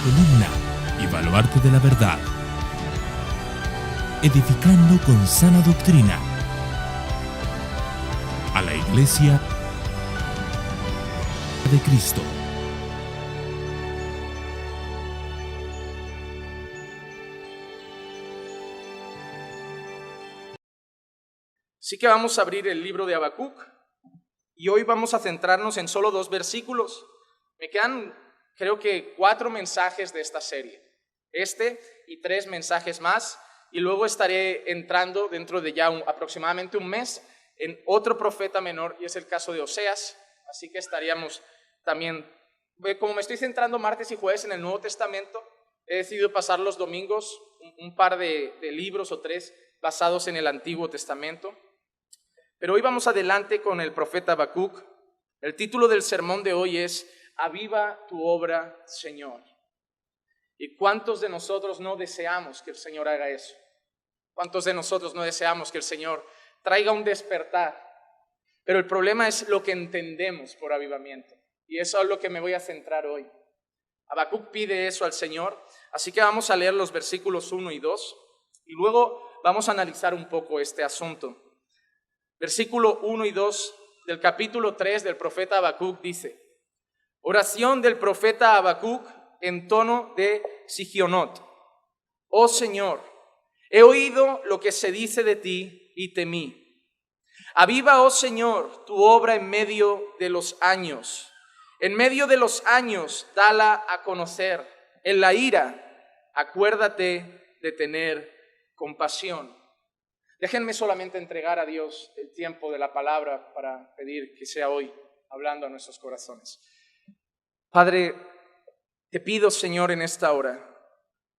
columna y baluarte de la verdad, edificando con sana doctrina a la Iglesia de Cristo. Así que vamos a abrir el libro de Habacuc y hoy vamos a centrarnos en solo 2 versículos. Me quedan, creo que 4 mensajes de esta serie, y 3 mensajes más, y luego estaré entrando dentro de ya aproximadamente un mes en otro profeta menor, y es el caso de Oseas. Así que estaríamos también, como me estoy centrando martes y jueves en el Nuevo Testamento, he decidido pasar los domingos un par de libros o 3 basados en el Antiguo Testamento. Pero hoy vamos adelante con el profeta Habacuc. El título del sermón de hoy es Aviva tu obra, Señor. ¿Y cuántos de nosotros no deseamos que el Señor haga eso? ¿Cuántos de nosotros no deseamos que el Señor traiga un despertar? Pero el problema es lo que entendemos por avivamiento. Y eso es lo que me voy a centrar hoy. Habacuc pide eso al Señor. Así que vamos a leer los versículos 1 y 2. Y luego vamos a analizar un poco este asunto. Versículo 1 y 2 del capítulo 3 del profeta Habacuc dice: oración del profeta Habacuc en tono de Sigionot. Oh Señor, he oído lo que se dice de ti y temí. Aviva, oh Señor, tu obra en medio de los años. En medio de los años, dala a conocer. En la ira, acuérdate de tener compasión. Déjenme solamente entregar a Dios el tiempo de la palabra para pedir que sea hoy hablando a nuestros corazones. Padre, te pido, Señor, en esta hora,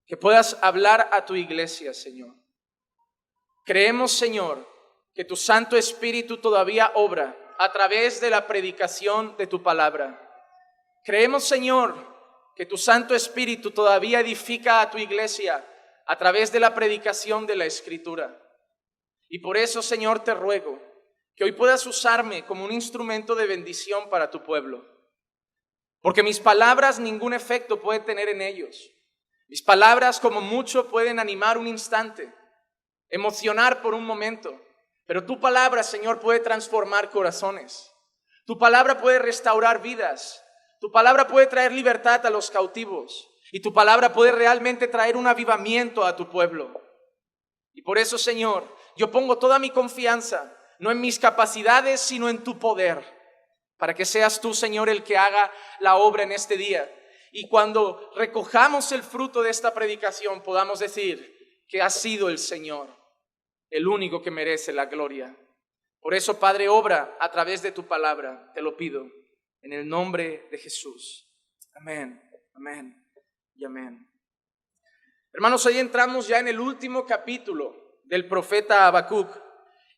que puedas hablar a tu iglesia, Señor. Creemos, Señor, que tu Santo Espíritu todavía obra a través de la predicación de tu palabra. Creemos, Señor, que tu Santo Espíritu todavía edifica a tu iglesia a través de la predicación de la Escritura. Y por eso, Señor, te ruego que hoy puedas usarme como un instrumento de bendición para tu pueblo. Porque mis palabras ningún efecto puede tener en ellos. Mis palabras como mucho pueden animar un instante, emocionar por un momento. Pero tu palabra, Señor, puede transformar corazones. Tu palabra puede restaurar vidas. Tu palabra puede traer libertad a los cautivos. Y tu palabra puede realmente traer un avivamiento a tu pueblo. Y por eso, Señor, yo pongo toda mi confianza, no en mis capacidades, sino en tu poder, para que seas tú, Señor, el que haga la obra en este día. Y cuando recojamos el fruto de esta predicación, podamos decir que ha sido el Señor el único que merece la gloria. Por eso, Padre, obra a través de tu palabra, te lo pido, en el nombre de Jesús. Amén, amén y amén. Hermanos, hoy entramos ya en el último capítulo del profeta Habacuc.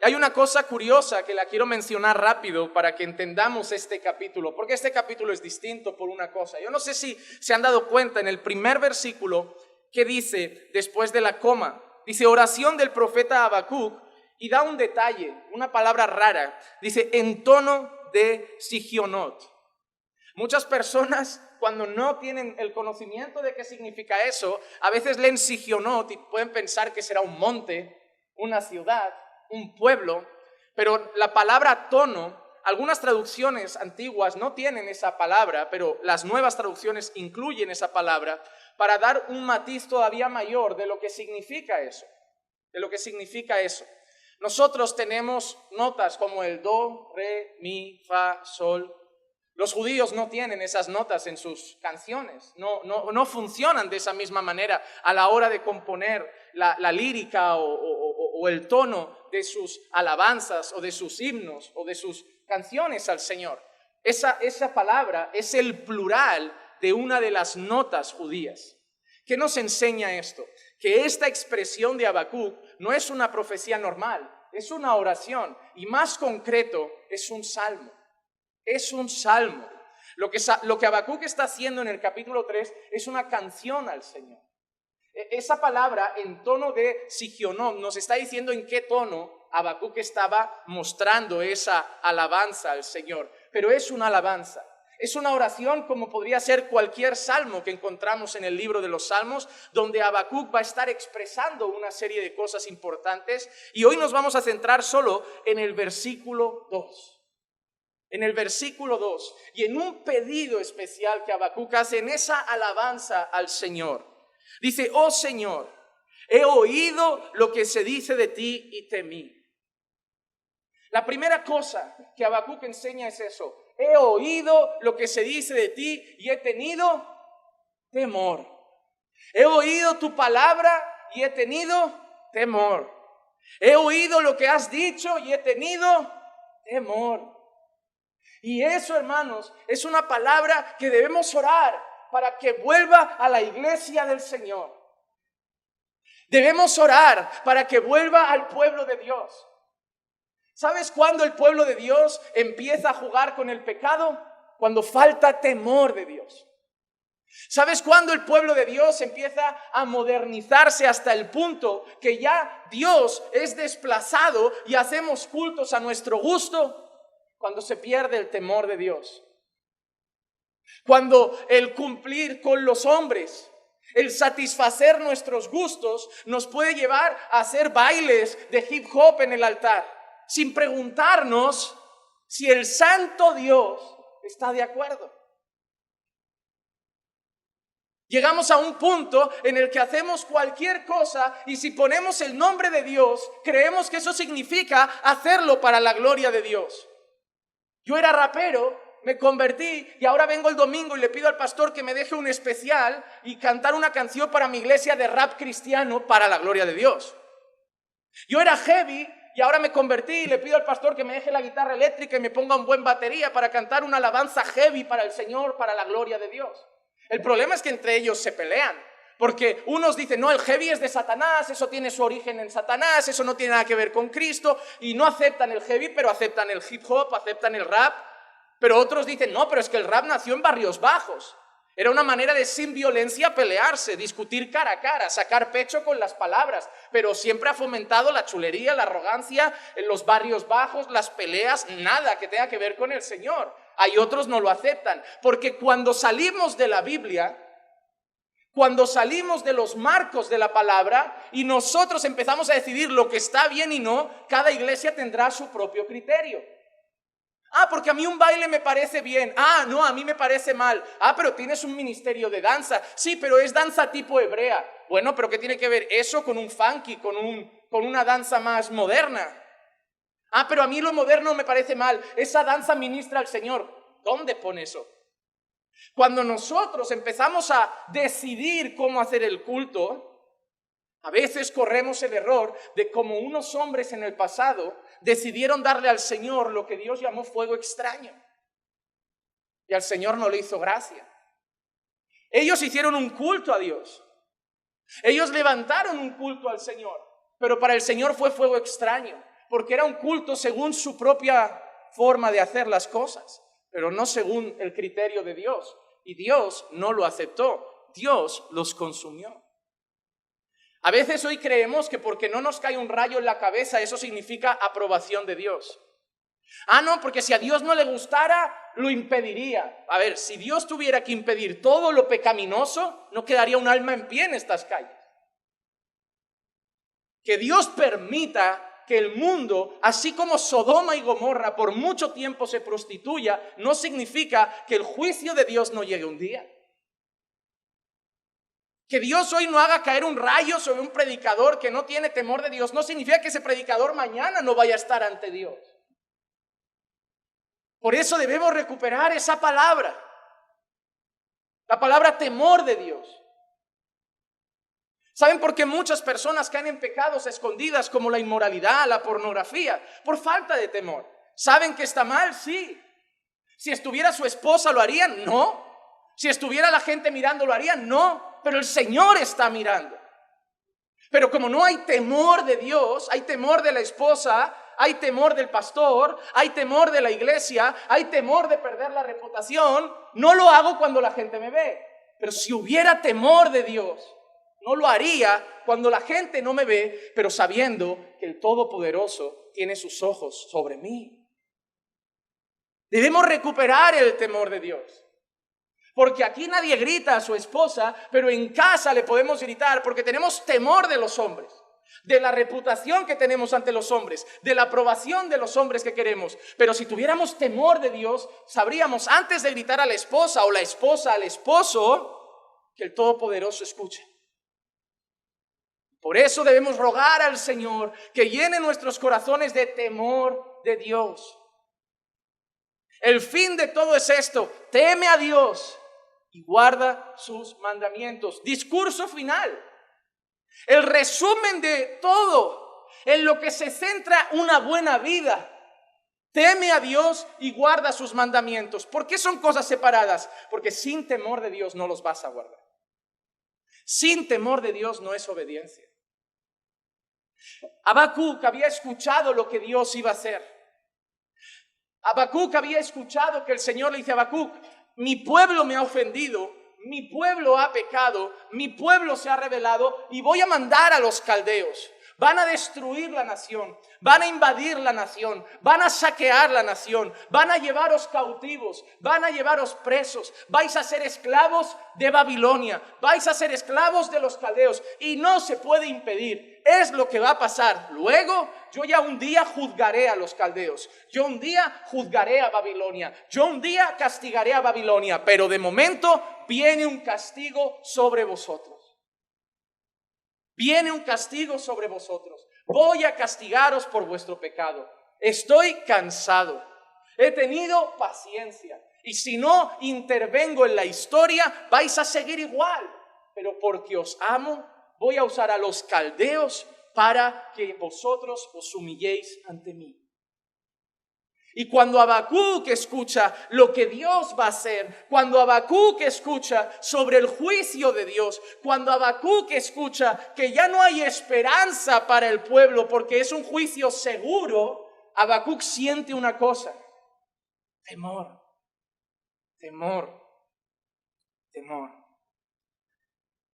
Hay una cosa curiosa que la quiero mencionar rápido para que entendamos este capítulo, porque este capítulo es distinto por una cosa. Yo no sé si se han dado cuenta en el primer versículo que dice después de la coma. Dice oración del profeta Habacuc y da un detalle, una palabra rara. Dice en tono de Sigionot. Muchas personas, cuando no tienen el conocimiento de qué significa eso, a veces leen Sigionot y pueden pensar que será un monte, una ciudad, un pueblo, pero la palabra tono, algunas traducciones antiguas no tienen esa palabra, pero las nuevas traducciones incluyen esa palabra para dar un matiz todavía mayor de lo que significa eso, Nosotros tenemos notas como el do, re, mi, fa, sol. Los judíos no tienen esas notas en sus canciones, no funcionan de esa misma manera a la hora de componer la lírica o el tono de sus alabanzas o de sus himnos o de sus canciones al Señor. Esa palabra es el plural de una de las notas judías. ¿Qué nos enseña esto? Que esta expresión de Habacuc no es una profecía normal, es una oración y más concreto es un salmo. Es un salmo. Lo que Habacuc está haciendo en el capítulo 3 es una canción al Señor. Esa palabra en tono de Sigionot nos está diciendo en qué tono Habacuc estaba mostrando esa alabanza al Señor. Pero es una alabanza. Es una oración como podría ser cualquier salmo que encontramos en el libro de los Salmos, donde Habacuc va a estar expresando una serie de cosas importantes. Y hoy nos vamos a centrar solo en el versículo 2. En el versículo 2, y en un pedido especial que Habacuc hace en esa alabanza al Señor. Dice: oh Señor, he oído lo que se dice de ti y temí. La primera cosa que Habacuc enseña es eso: he oído lo que se dice de ti y he tenido temor. He oído tu palabra y he tenido temor. He oído lo que has dicho y he tenido temor. Y eso, hermanos, es una palabra que debemos orar para que vuelva a la iglesia del Señor. Debemos orar para que vuelva al pueblo de Dios. ¿Sabes cuándo el pueblo de Dios empieza a jugar con el pecado? Cuando falta temor de Dios. ¿Sabes cuándo el pueblo de Dios empieza a modernizarse hasta el punto que ya Dios es desplazado y hacemos cultos a nuestro gusto? Cuando se pierde el temor de Dios. Cuando el cumplir con los hombres, el satisfacer nuestros gustos, nos puede llevar a hacer bailes de hip hop en el altar, sin preguntarnos si el santo Dios está de acuerdo. Llegamos a un punto en el que hacemos cualquier cosa y si ponemos el nombre de Dios, creemos que eso significa hacerlo para la gloria de Dios. Yo era rapero, me convertí y ahora vengo el domingo y le pido al pastor que me deje un especial y cantar una canción para mi iglesia de rap cristiano para la gloria de Dios. Yo era heavy y ahora me convertí y le pido al pastor que me deje la guitarra eléctrica y me ponga un buen batería para cantar una alabanza heavy para el Señor, para la gloria de Dios. El problema es que entre ellos se pelean. Porque unos dicen, no, el heavy es de Satanás, eso tiene su origen en Satanás, eso no tiene nada que ver con Cristo, y no aceptan el heavy, pero aceptan el hip hop, aceptan el rap. Pero otros dicen, no, pero es que el rap nació en barrios bajos. Era una manera de sin violencia pelearse, discutir cara a cara, sacar pecho con las palabras, pero siempre ha fomentado la chulería, la arrogancia en los barrios bajos, las peleas, nada que tenga que ver con el Señor. Hay otros no lo aceptan, porque cuando salimos de la Biblia, cuando salimos de los marcos de la palabra y nosotros empezamos a decidir lo que está bien y no, cada iglesia tendrá su propio criterio. Ah, porque a mí un baile me parece bien. Ah, no, a mí me parece mal. Ah, pero tienes un ministerio de danza. Sí, pero es danza tipo hebrea. Bueno, pero ¿qué tiene que ver eso con un funky, con una danza más moderna? Ah, pero a mí lo moderno me parece mal. Esa danza ministra al Señor. ¿Dónde pone eso? Cuando nosotros empezamos a decidir cómo hacer el culto, a veces corremos el error de como unos hombres en el pasado decidieron darle al Señor lo que Dios llamó fuego extraño. Y al Señor no le hizo gracia. Ellos hicieron un culto a Dios. Ellos levantaron un culto al Señor, pero para el Señor fue fuego extraño, porque era un culto según su propia forma de hacer las cosas, pero no según el criterio de Dios. Y Dios no lo aceptó. Dios los consumió. A veces hoy creemos que porque no nos cae un rayo en la cabeza, eso significa aprobación de Dios. Ah, no, porque si a Dios no le gustara, lo impediría. A ver, si Dios tuviera que impedir todo lo pecaminoso, no quedaría un alma en pie en estas calles. Que Dios permita que el mundo, así como Sodoma y Gomorra, por mucho tiempo se prostituya, no significa que el juicio de Dios no llegue un día. Que Dios hoy no haga caer un rayo sobre un predicador que no tiene temor de Dios, no significa que ese predicador mañana no vaya a estar ante Dios. Por eso debemos recuperar esa palabra, la palabra temor de Dios. ¿Saben por qué muchas personas caen en pecados escondidas como la inmoralidad, la pornografía? Por falta de temor. ¿Saben que está mal? Sí. Si estuviera su esposa, ¿lo harían? No. Si estuviera la gente mirando, ¿lo harían? No. Pero el Señor está mirando. Pero como no hay temor de Dios, hay temor de la esposa, hay temor del pastor, hay temor de la iglesia, hay temor de perder la reputación, no lo hago cuando la gente me ve. Pero si hubiera temor de Dios, no lo haría cuando la gente no me ve, pero sabiendo que el Todopoderoso tiene sus ojos sobre mí. Debemos recuperar el temor de Dios. Porque aquí nadie grita a su esposa, pero en casa le podemos gritar porque tenemos temor de los hombres, de la reputación que tenemos ante los hombres, de la aprobación de los hombres que queremos. Pero si tuviéramos temor de Dios, sabríamos antes de gritar a la esposa o la esposa al esposo, que el Todopoderoso escucha. Por eso debemos rogar al Señor que llene nuestros corazones de temor de Dios. El fin de todo es esto: teme a Dios y guarda sus mandamientos. Discurso final. El resumen de todo en lo que se centra una buena vida. Teme a Dios y guarda sus mandamientos. ¿Por qué son cosas separadas? Porque sin temor de Dios no los vas a guardar. Sin temor de Dios no es obediencia. Habacuc había escuchado lo que Dios iba a hacer. Habacuc había escuchado que el Señor le dice a Habacuc: mi pueblo me ha ofendido, mi pueblo ha pecado, mi pueblo se ha rebelado y voy a mandar a los caldeos. Van a destruir la nación, van a invadir la nación, van a saquear la nación, van a llevaros cautivos, van a llevaros presos, vais a ser esclavos de Babilonia, vais a ser esclavos de los caldeos y no se puede impedir. Es lo que va a pasar. Luego yo ya un día juzgaré a los caldeos, yo un día juzgaré a Babilonia, yo un día castigaré a Babilonia, pero de momento viene un castigo sobre vosotros. Viene un castigo sobre vosotros. Voy a castigaros por vuestro pecado. Estoy cansado. He tenido paciencia. Y si no intervengo en la historia, vais a seguir igual. Pero porque os amo, voy a usar a los caldeos para que vosotros os humilléis ante mí. Y cuando Habacuc escucha lo que Dios va a hacer, cuando Habacuc escucha sobre el juicio de Dios, cuando Habacuc escucha que ya no hay esperanza para el pueblo porque es un juicio seguro, Habacuc siente una cosa: temor, temor, temor.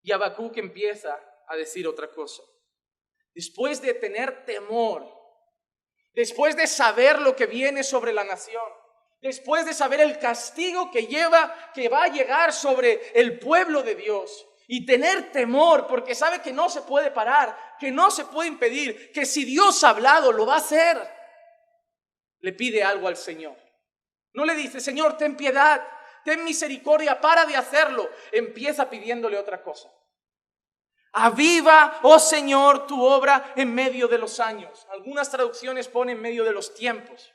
Y Habacuc empieza a decir otra cosa. Después de tener temor, después de saber lo que viene sobre la nación, después de saber el castigo que va a llegar sobre el pueblo de Dios, y tener temor porque sabe que no se puede parar, que no se puede impedir, que si Dios ha hablado lo va a hacer, le pide algo al Señor. No le dice: Señor, ten piedad, ten misericordia, para de hacerlo. Empieza pidiéndole otra cosa. Aviva, oh Señor, tu obra en medio de los años. Algunas traducciones ponen en medio de los tiempos.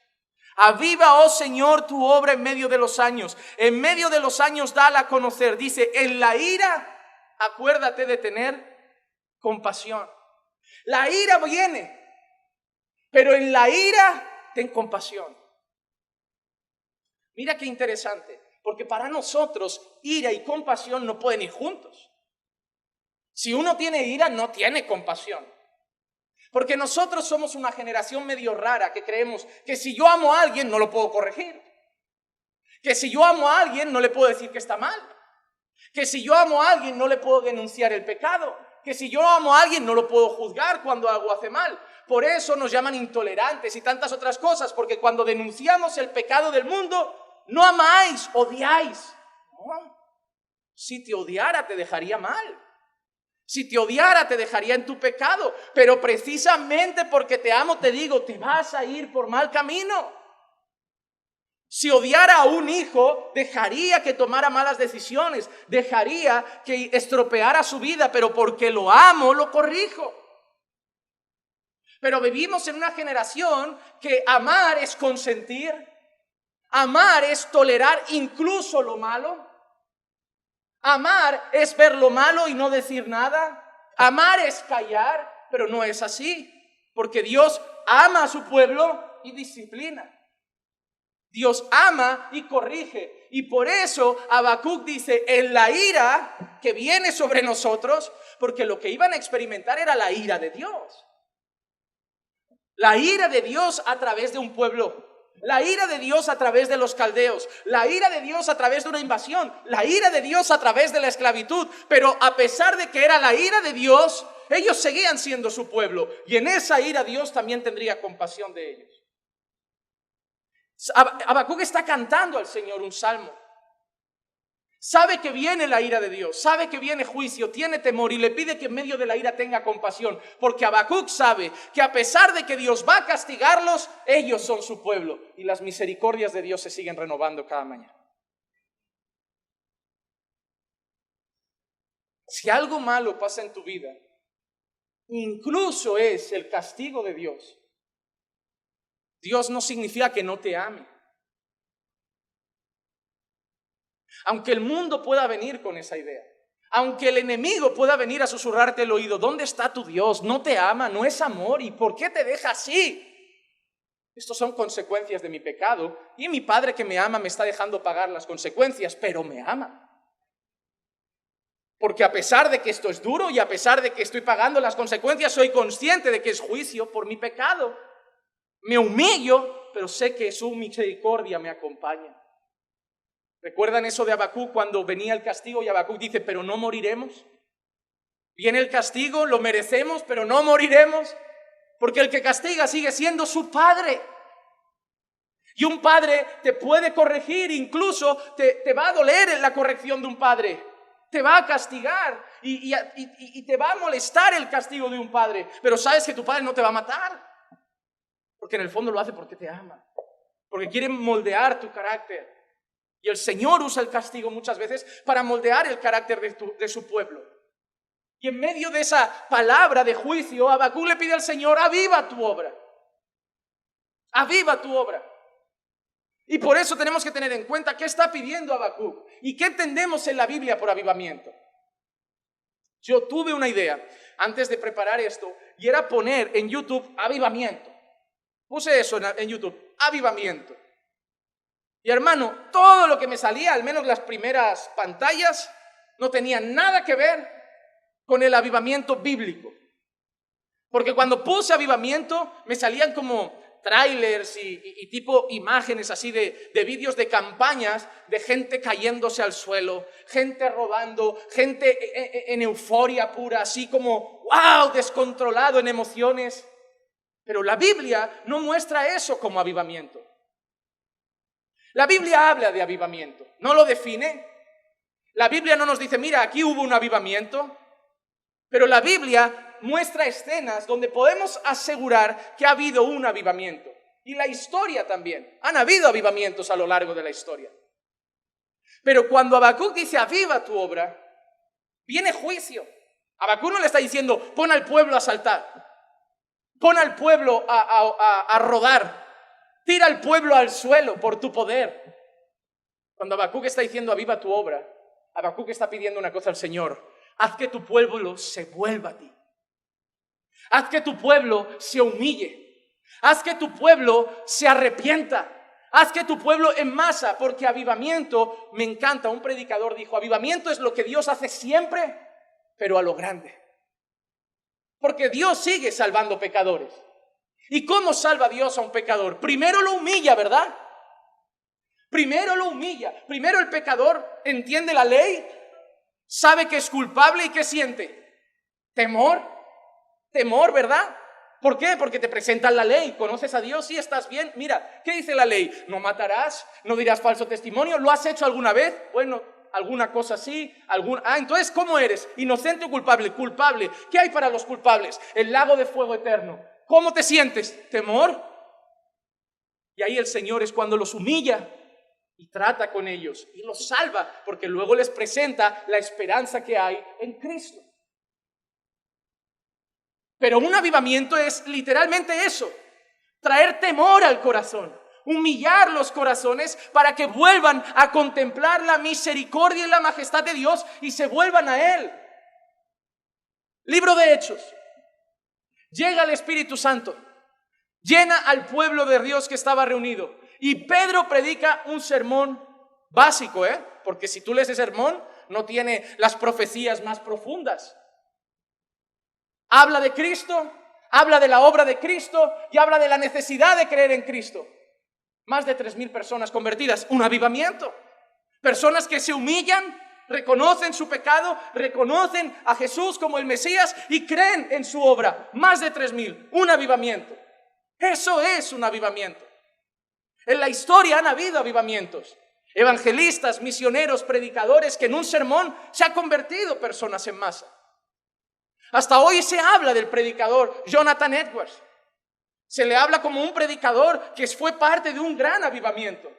Aviva, oh Señor, tu obra en medio de los años. En medio de los años dala a conocer. Dice: en la ira, acuérdate de tener compasión. La ira viene, pero en la ira ten compasión. Mira qué interesante, porque para nosotros ira y compasión no pueden ir juntos. Si uno tiene ira, no tiene compasión. Porque nosotros somos una generación medio rara que creemos que si yo amo a alguien no lo puedo corregir. Que si yo amo a alguien no le puedo decir que está mal. Que si yo amo a alguien no le puedo denunciar el pecado. Que si yo amo a alguien no lo puedo juzgar cuando algo hace mal. Por eso nos llaman intolerantes y tantas otras cosas. Porque cuando denunciamos el pecado del mundo, no amáis, odiáis. No. Si te odiara te dejaría mal. Si te odiara te dejaría en tu pecado, pero precisamente porque te amo te digo, te vas a ir por mal camino. Si odiara a un hijo, dejaría que tomara malas decisiones, dejaría que estropeara su vida, pero porque lo amo, lo corrijo. Pero vivimos en una generación que amar es consentir, amar es tolerar incluso lo malo. Amar es ver lo malo y no decir nada. Amar es callar, pero no es así, porque Dios ama a su pueblo y disciplina. Dios ama y corrige. Y por eso Habacuc dice: en la ira que viene sobre nosotros, porque lo que iban a experimentar era la ira de Dios. La ira de Dios a través de un pueblo. La ira de Dios a través de los caldeos, la ira de Dios a través de una invasión, la ira de Dios a través de la esclavitud. Pero a pesar de que era la ira de Dios, ellos seguían siendo su pueblo. Y en esa ira Dios también tendría compasión de ellos. Habacuc está cantando al Señor un salmo. Sabe que viene la ira de Dios, sabe que viene juicio, tiene temor y le pide que en medio de la ira tenga compasión, porque Habacuc sabe que a pesar de que Dios va a castigarlos, ellos son su pueblo y las misericordias de Dios se siguen renovando cada mañana. Si algo malo pasa en tu vida, incluso es el castigo de Dios, Dios no significa que no te ame. Aunque el mundo pueda venir con esa idea, aunque el enemigo pueda venir a susurrarte el oído, ¿dónde está tu Dios? No te ama, no es amor, ¿y por qué te deja así? Estos son consecuencias de mi pecado y mi Padre que me ama me está dejando pagar las consecuencias, pero me ama. Porque a pesar de que esto es duro y a pesar de que estoy pagando las consecuencias, soy consciente de que es juicio por mi pecado. Me humillo, pero sé que su misericordia me acompaña. ¿Recuerdan eso de Habacuc cuando venía el castigo y Habacuc dice, pero no moriremos? Viene el castigo, lo merecemos, pero no moriremos, porque el que castiga sigue siendo su padre. Y un padre te puede corregir, incluso te va a doler en la corrección de un padre. Te va a castigar y te va a molestar el castigo de un padre. Pero sabes que tu padre no te va a matar, porque en el fondo lo hace porque te ama, porque quiere moldear tu carácter. Y el Señor usa el castigo muchas veces para moldear el carácter de su pueblo. Y en medio de esa palabra de juicio, Habacuc le pide al Señor, aviva tu obra. Aviva tu obra. Y por eso tenemos que tener en cuenta qué está pidiendo Habacuc y qué entendemos en la Biblia por avivamiento. Yo tuve una idea antes de preparar esto y era poner en YouTube avivamiento. Puse eso en YouTube, avivamiento. Y hermano, todo lo que me salía, al menos las primeras pantallas, no tenía nada que ver con el avivamiento bíblico. Porque cuando puse avivamiento, me salían como trailers y tipo imágenes así de vídeos de campañas de gente cayéndose al suelo, gente rodando, gente en euforia pura, así como wow, descontrolado en emociones. Pero la Biblia no muestra eso como avivamiento. La Biblia habla de avivamiento, no lo define. La Biblia no nos dice, mira, aquí hubo un avivamiento, pero la Biblia muestra escenas donde podemos asegurar que ha habido un avivamiento. Y la historia también. Han habido avivamientos a lo largo de la historia. Pero cuando Habacuc dice, aviva tu obra, viene juicio. Habacuc no le está diciendo, pon al pueblo a saltar, pon al pueblo a rodar, tira al pueblo al suelo por tu poder. Cuando Habacuc está diciendo, aviva tu obra, Habacuc está pidiendo una cosa al Señor. Haz que tu pueblo se vuelva a ti. Haz que tu pueblo se humille. Haz que tu pueblo se arrepienta. Haz que tu pueblo en masa, porque avivamiento, me encanta, un predicador dijo, avivamiento es lo que Dios hace siempre, pero a lo grande. Porque Dios sigue salvando pecadores. ¿Y cómo salva Dios a un pecador? Primero lo humilla, ¿verdad? Primero lo humilla. Primero el pecador entiende la ley, sabe que es culpable y ¿qué siente? Temor. Temor, ¿verdad? ¿Por qué? Porque te presentan la ley, conoces a Dios, sí, estás bien. Mira, ¿qué dice la ley? No matarás, no dirás falso testimonio. ¿Lo has hecho alguna vez? Bueno, alguna cosa así. Entonces, ¿cómo eres? ¿Inocente o culpable? Culpable. ¿Qué hay para los culpables? El lago de fuego eterno. ¿Cómo te sientes? ¿Temor? Y ahí el Señor es cuando los humilla y trata con ellos y los salva, porque luego les presenta la esperanza que hay en Cristo. Pero un avivamiento es literalmente eso, traer temor al corazón, humillar los corazones para que vuelvan a contemplar la misericordia y la majestad de Dios y se vuelvan a Él. Libro de Hechos. Llega el Espíritu Santo, llena al pueblo de Dios que estaba reunido y Pedro predica un sermón básico, porque si tú lees ese sermón no tiene las profecías más profundas. Habla de Cristo, habla de la obra de Cristo y habla de la necesidad de creer en Cristo. Más de 3,000 personas convertidas, un avivamiento. Personas que se humillan, reconocen su pecado, reconocen a Jesús como el Mesías y creen en su obra. Más de 3,000, un avivamiento. Eso es un avivamiento. En la historia han habido avivamientos. Evangelistas, misioneros, predicadores que en un sermón se han convertido personas en masa. Hasta hoy se habla del predicador Jonathan Edwards. Se le habla como un predicador que fue parte de un gran avivamiento.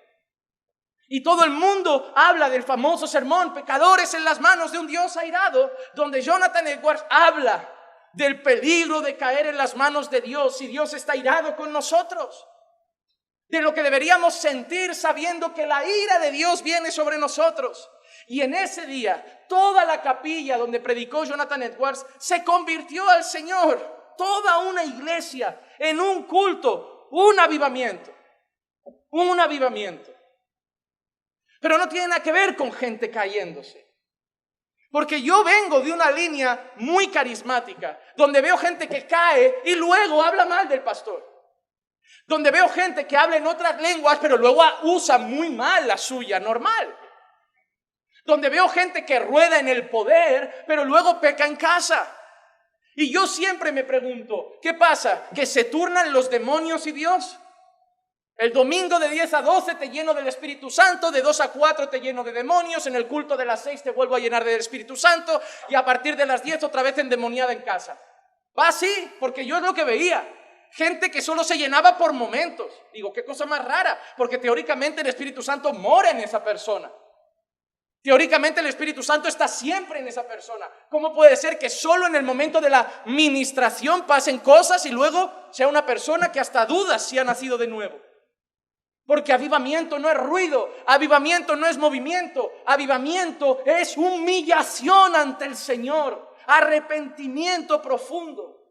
Y todo el mundo habla del famoso sermón Pecadores en las manos de un Dios airado, donde Jonathan Edwards habla del peligro de caer en las manos de Dios si Dios está airado con nosotros. De lo que deberíamos sentir sabiendo que la ira de Dios viene sobre nosotros. Y en ese día, toda la capilla donde predicó Jonathan Edwards se convirtió al Señor. Toda una iglesia en un culto, un avivamiento. Un avivamiento. Pero no tiene nada que ver con gente cayéndose. Porque yo vengo de una línea muy carismática, donde veo gente que cae y luego habla mal del pastor. Donde veo gente que habla en otras lenguas, pero luego usa muy mal la suya normal. Donde veo gente que rueda en el poder, pero luego peca en casa. Y yo siempre me pregunto, ¿qué pasa? ¿Que se turnan los demonios y Dios? El domingo de 10 a 12 te lleno del Espíritu Santo, de 2 a 4 te lleno de demonios, en el culto de las 6 te vuelvo a llenar del Espíritu Santo y a partir de las 10 otra vez endemoniada en casa. Va así, porque yo es lo que veía. Gente que solo se llenaba por momentos. Digo, qué cosa más rara, porque teóricamente el Espíritu Santo mora en esa persona. Teóricamente el Espíritu Santo está siempre en esa persona. ¿Cómo puede ser que solo en el momento de la ministración pasen cosas y luego sea una persona que hasta dudas si ha nacido de nuevo? Porque avivamiento no es ruido, avivamiento no es movimiento, avivamiento es humillación ante el Señor, arrepentimiento profundo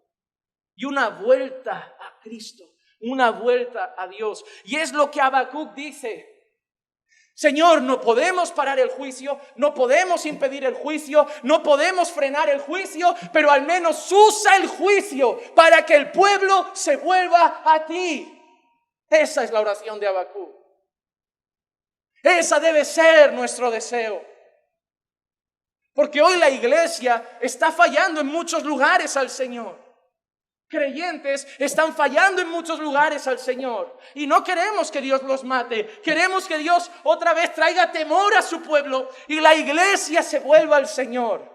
y una vuelta a Cristo, una vuelta a Dios. Y es lo que Habacuc dice. Señor, no podemos parar el juicio, no podemos impedir el juicio, no podemos frenar el juicio, pero al menos usa el juicio para que el pueblo se vuelva a ti. Esa es la oración de Habacuc. Esa debe ser nuestro deseo. Porque hoy la iglesia está fallando en muchos lugares al Señor. Creyentes están fallando en muchos lugares al Señor. Y no queremos que Dios los mate. Queremos que Dios otra vez traiga temor a su pueblo y la iglesia se vuelva al Señor.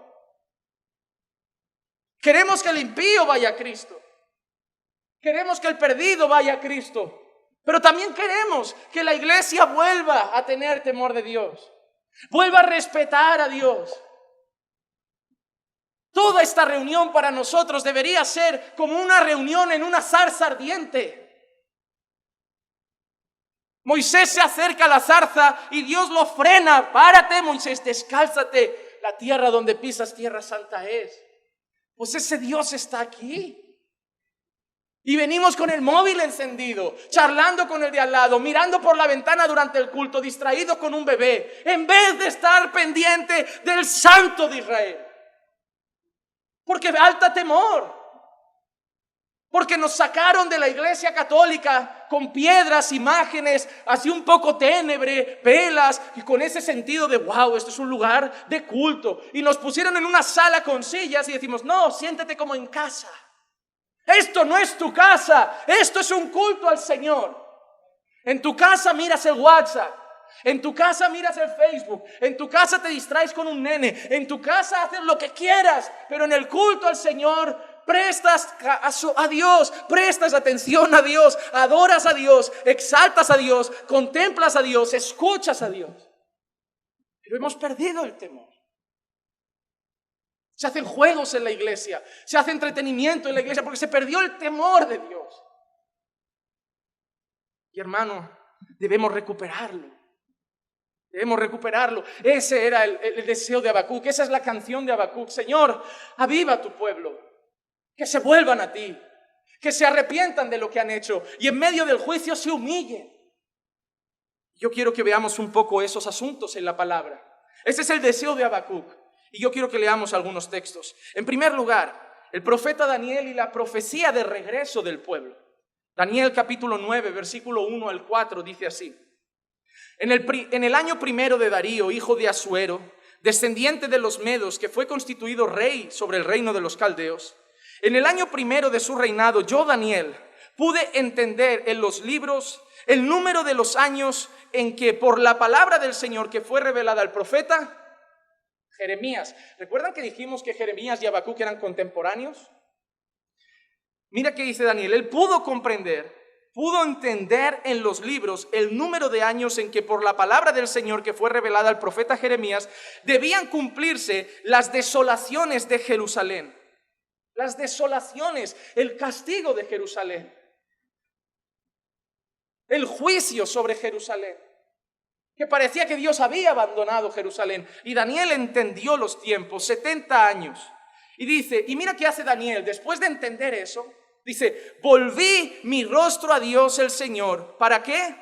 Queremos que el impío vaya a Cristo. Queremos que el perdido vaya a Cristo. Pero también queremos que la iglesia vuelva a tener temor de Dios. Vuelva a respetar a Dios. Toda esta reunión para nosotros debería ser como una reunión en una zarza ardiente. Moisés se acerca a la zarza y Dios lo frena. Párate, Moisés, descálzate. La tierra donde pisas, tierra santa es. Pues ese Dios está aquí. Y venimos con el móvil encendido, charlando con el de al lado, mirando por la ventana durante el culto, distraídos con un bebé, en vez de estar pendiente del Santo de Israel. Porque falta temor. Porque nos sacaron de la iglesia católica con piedras, imágenes, así un poco ténebre, velas, y con ese sentido de wow, esto es un lugar de culto. Y nos pusieron en una sala con sillas y decimos, no, siéntate como en casa. Esto no es tu casa, esto es un culto al Señor. En tu casa miras el WhatsApp, en tu casa miras el Facebook, en tu casa te distraes con un nene, en tu casa haces lo que quieras, pero en el culto al Señor prestas a Dios, prestas atención a Dios, adoras a Dios, exaltas a Dios, contemplas a Dios, escuchas a Dios. Pero hemos perdido el temor. Se hacen juegos en la iglesia, se hace entretenimiento en la iglesia porque se perdió el temor de Dios. Y hermano, debemos recuperarlo. Debemos recuperarlo. Ese era el deseo de Habacuc, esa es la canción de Habacuc. Señor, aviva a tu pueblo, que se vuelvan a ti, que se arrepientan de lo que han hecho y en medio del juicio se humillen. Yo quiero que veamos un poco esos asuntos en la palabra. Ese es el deseo de Habacuc. Y yo quiero que leamos algunos textos. En primer lugar, el profeta Daniel y la profecía de regreso del pueblo. Daniel capítulo 9, versículo 1 al 4 dice así. En el año primero de Darío, hijo de Asuero, descendiente de los medos, que fue constituido rey sobre el reino de los caldeos, en el año primero de su reinado, yo, Daniel, pude entender en los libros el número de los años en que por la palabra del Señor que fue revelada al profeta Jeremías. ¿Recuerdan que dijimos que Jeremías y Habacuc eran contemporáneos? Mira qué dice Daniel. Él pudo comprender, pudo entender en los libros el número de años en que por la palabra del Señor que fue revelada al profeta Jeremías debían cumplirse las desolaciones de Jerusalén. Las desolaciones, el castigo de Jerusalén, el juicio sobre Jerusalén, que parecía que Dios había abandonado Jerusalén. Y Daniel entendió los tiempos, 70 años. Y dice, y mira qué hace Daniel, después de entender eso, dice, volví mi rostro a Dios el Señor. ¿Para qué?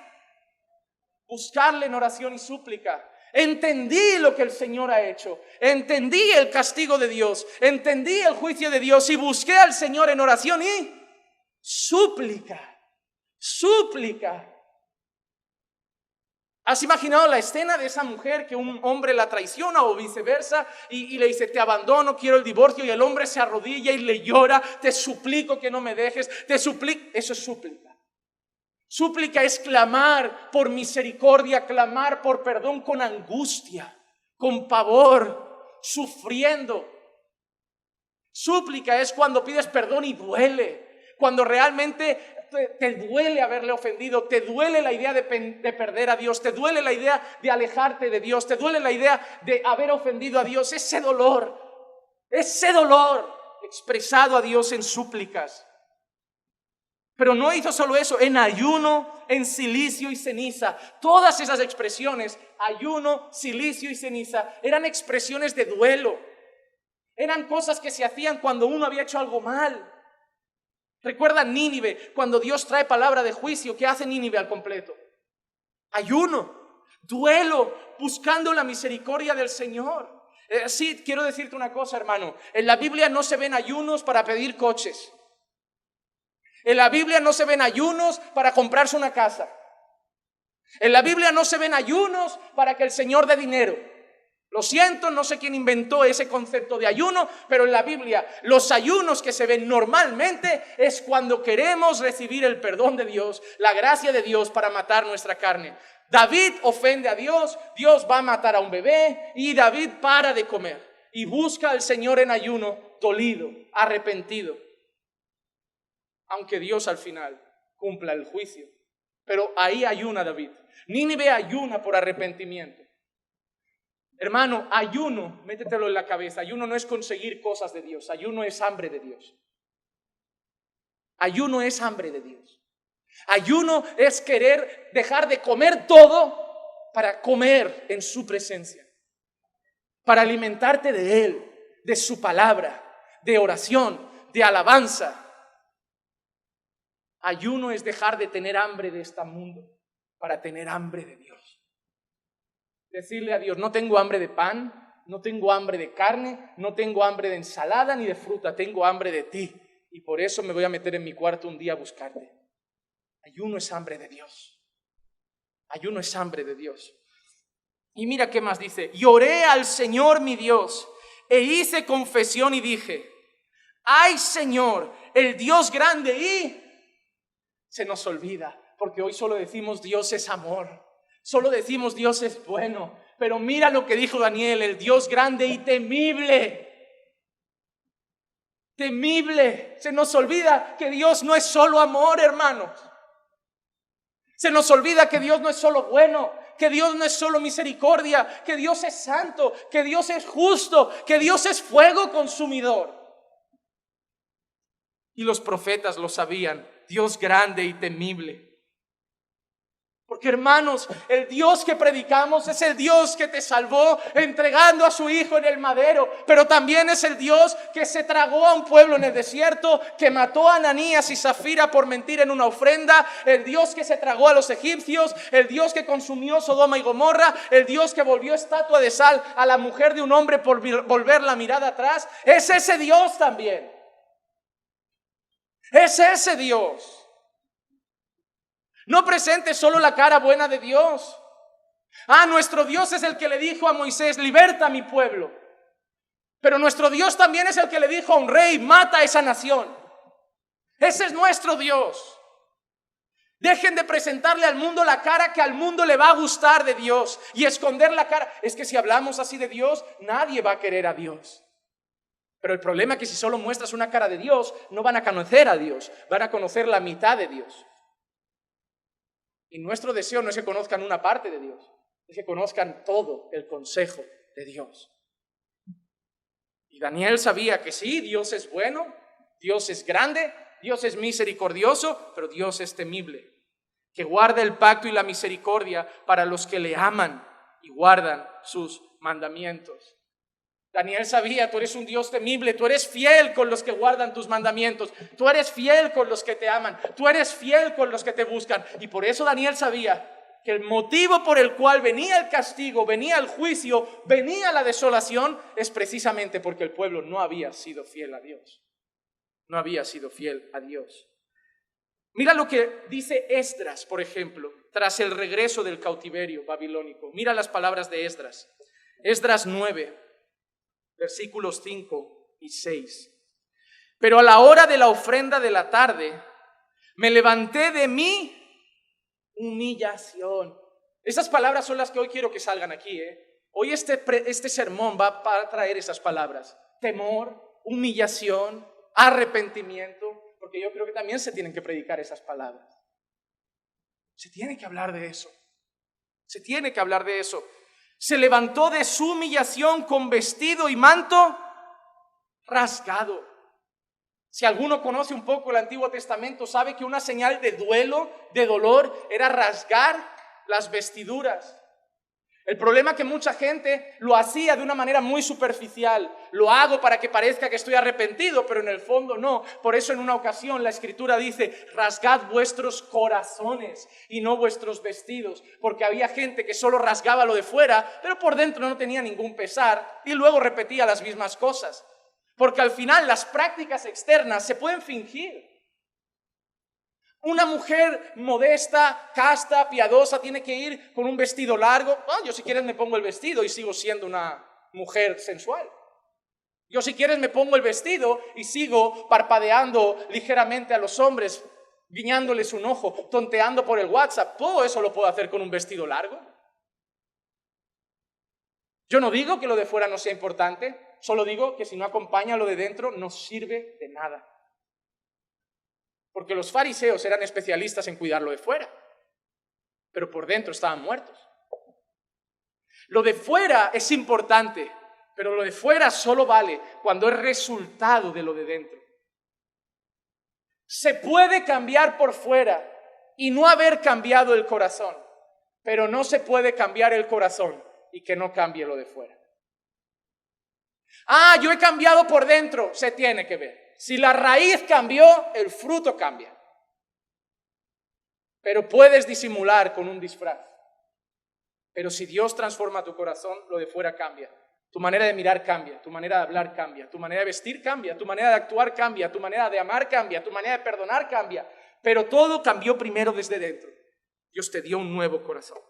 Buscarle en oración y súplica. Entendí lo que el Señor ha hecho, entendí el castigo de Dios, entendí el juicio de Dios y busqué al Señor en oración y súplica, súplica. ¿Has imaginado la escena de esa mujer que un hombre la traiciona o viceversa y le dice, te abandono, quiero el divorcio, y el hombre se arrodilla y le llora, te suplico que no me dejes, te suplico? Eso es súplica. Súplica es clamar por misericordia, clamar por perdón con angustia, con pavor, sufriendo. Súplica es cuando pides perdón y duele, cuando realmente te duele haberle ofendido, te duele la idea de perder a Dios, te duele la idea de alejarte de Dios, te duele la idea de haber ofendido a Dios. Ese dolor expresado a Dios en súplicas. Pero no hizo solo eso, en ayuno, en cilicio y ceniza. Todas esas expresiones, ayuno, cilicio y ceniza, eran expresiones de duelo. Eran cosas que se hacían cuando uno había hecho algo mal. Recuerda Nínive, cuando Dios trae palabra de juicio, ¿qué hace Nínive al completo? Ayuno, duelo, buscando la misericordia del Señor. Sí, quiero decirte una cosa, hermano. En la Biblia no se ven ayunos para pedir coches. En la Biblia no se ven ayunos para comprarse una casa. En la Biblia no se ven ayunos para que el Señor dé dinero. Lo siento, no sé quién inventó ese concepto de ayuno, pero en la Biblia los ayunos que se ven normalmente es cuando queremos recibir el perdón de Dios, la gracia de Dios para matar nuestra carne. David ofende a Dios, Dios va a matar a un bebé y David para de comer y busca al Señor en ayuno, dolido, arrepentido. Aunque Dios al final cumpla el juicio. Pero ahí ayuna David. Nínive ayuna por arrepentimiento. Hermano, ayuno, métetelo en la cabeza. Ayuno no es conseguir cosas de Dios. Ayuno es hambre de Dios. Ayuno es hambre de Dios. Ayuno es querer dejar de comer todo para comer en su presencia. Para alimentarte de Él, de su palabra, de oración, de alabanza. Ayuno es dejar de tener hambre de este mundo para tener hambre de Dios. Decirle a Dios, no tengo hambre de pan, no tengo hambre de carne, no tengo hambre de ensalada ni de fruta, tengo hambre de ti. Y por eso me voy a meter en mi cuarto un día a buscarte. Ayuno es hambre de Dios. Ayuno es hambre de Dios. Y mira qué más dice. Y oré al Señor mi Dios e hice confesión y dije, ay Señor, el Dios grande y... Se nos olvida, porque hoy solo decimos Dios es amor, solo decimos Dios es bueno, pero mira lo que dijo Daniel, el Dios grande y temible. Temible. Se nos olvida que Dios no es solo amor, hermanos. Se nos olvida que Dios no es solo bueno, que Dios no es solo misericordia, que Dios es santo, que Dios es justo, que Dios es fuego consumidor. Y los profetas lo sabían. Dios grande y temible. Porque hermanos, el Dios que predicamos es el Dios que te salvó entregando a su Hijo en el madero, pero también es el Dios que se tragó a un pueblo en el desierto, que mató a Ananías y Zafira por mentir en una ofrenda, el Dios que se tragó a los egipcios, el Dios que consumió Sodoma y Gomorra, el Dios que volvió estatua de sal a la mujer de un hombre por volver la mirada atrás. Es ese Dios también. Es ese Dios. No presente solo la cara buena de Dios. Nuestro Dios es el que le dijo a Moisés, liberta a mi pueblo. Pero nuestro Dios también es el que le dijo a un rey, mata a esa nación. Ese es nuestro Dios. Dejen de presentarle al mundo la cara que al mundo le va a gustar de Dios y esconder la cara. Es que si hablamos así de Dios, nadie va a querer a Dios. Pero el problema es que si solo muestras una cara de Dios, no van a conocer a Dios, van a conocer la mitad de Dios. Y nuestro deseo no es que conozcan una parte de Dios, es que conozcan todo el consejo de Dios. Y Daniel sabía que sí, Dios es bueno, Dios es grande, Dios es misericordioso, pero Dios es temible, que guarda el pacto y la misericordia para los que le aman y guardan sus mandamientos. Daniel sabía, tú eres un Dios temible, tú eres fiel con los que guardan tus mandamientos, tú eres fiel con los que te aman, tú eres fiel con los que te buscan. Y por eso Daniel sabía que el motivo por el cual venía el castigo, venía el juicio, venía la desolación, es precisamente porque el pueblo no había sido fiel a Dios. No había sido fiel a Dios. Mira lo que dice Esdras, por ejemplo, tras el regreso del cautiverio babilónico. Mira las palabras de Esdras. Esdras 9, versículos 5 y 6. Pero a la hora de la ofrenda de la tarde, me levanté de mi humillación. Esas palabras son las que hoy quiero que salgan aquí. Hoy este sermón va a traer esas palabras. Temor, humillación, arrepentimiento, porque yo creo que también se tienen que predicar esas palabras. Se tiene que hablar de eso. Se tiene que hablar de eso. Se levantó de su humillación con vestido y manto rasgado. Si alguno conoce un poco el Antiguo Testamento, sabe que una señal de duelo, de dolor, era rasgar las vestiduras. El problema es que mucha gente lo hacía de una manera muy superficial. Lo hago para que parezca que estoy arrepentido, pero en el fondo no. Por eso en una ocasión la Escritura dice, rasgad vuestros corazones y no vuestros vestidos. Porque había gente que solo rasgaba lo de fuera, pero por dentro no tenía ningún pesar y luego repetía las mismas cosas. Porque al final las prácticas externas se pueden fingir. Una mujer modesta, casta, piadosa, tiene que ir con un vestido largo. Yo si quieres me pongo el vestido y sigo siendo una mujer sensual. Yo si quieres me pongo el vestido y sigo parpadeando ligeramente a los hombres, guiñándoles un ojo, tonteando por el WhatsApp. Todo eso lo puedo hacer con un vestido largo. Yo no digo que lo de fuera no sea importante, solo digo que si no acompaña lo de dentro no sirve de nada. Porque los fariseos eran especialistas en cuidar lo de fuera, pero por dentro estaban muertos. Lo de fuera es importante, pero lo de fuera solo vale cuando es resultado de lo de dentro. Se puede cambiar por fuera y no haber cambiado el corazón, pero no se puede cambiar el corazón y que no cambie lo de fuera. Yo he cambiado por dentro, se tiene que ver. Si la raíz cambió, el fruto cambia. Pero puedes disimular con un disfraz. Pero si Dios transforma tu corazón, lo de fuera cambia. Tu manera de mirar cambia, tu manera de hablar cambia, tu manera de vestir cambia, tu manera de actuar cambia, tu manera de amar cambia, tu manera de perdonar cambia. Pero todo cambió primero desde dentro. Dios te dio un nuevo corazón.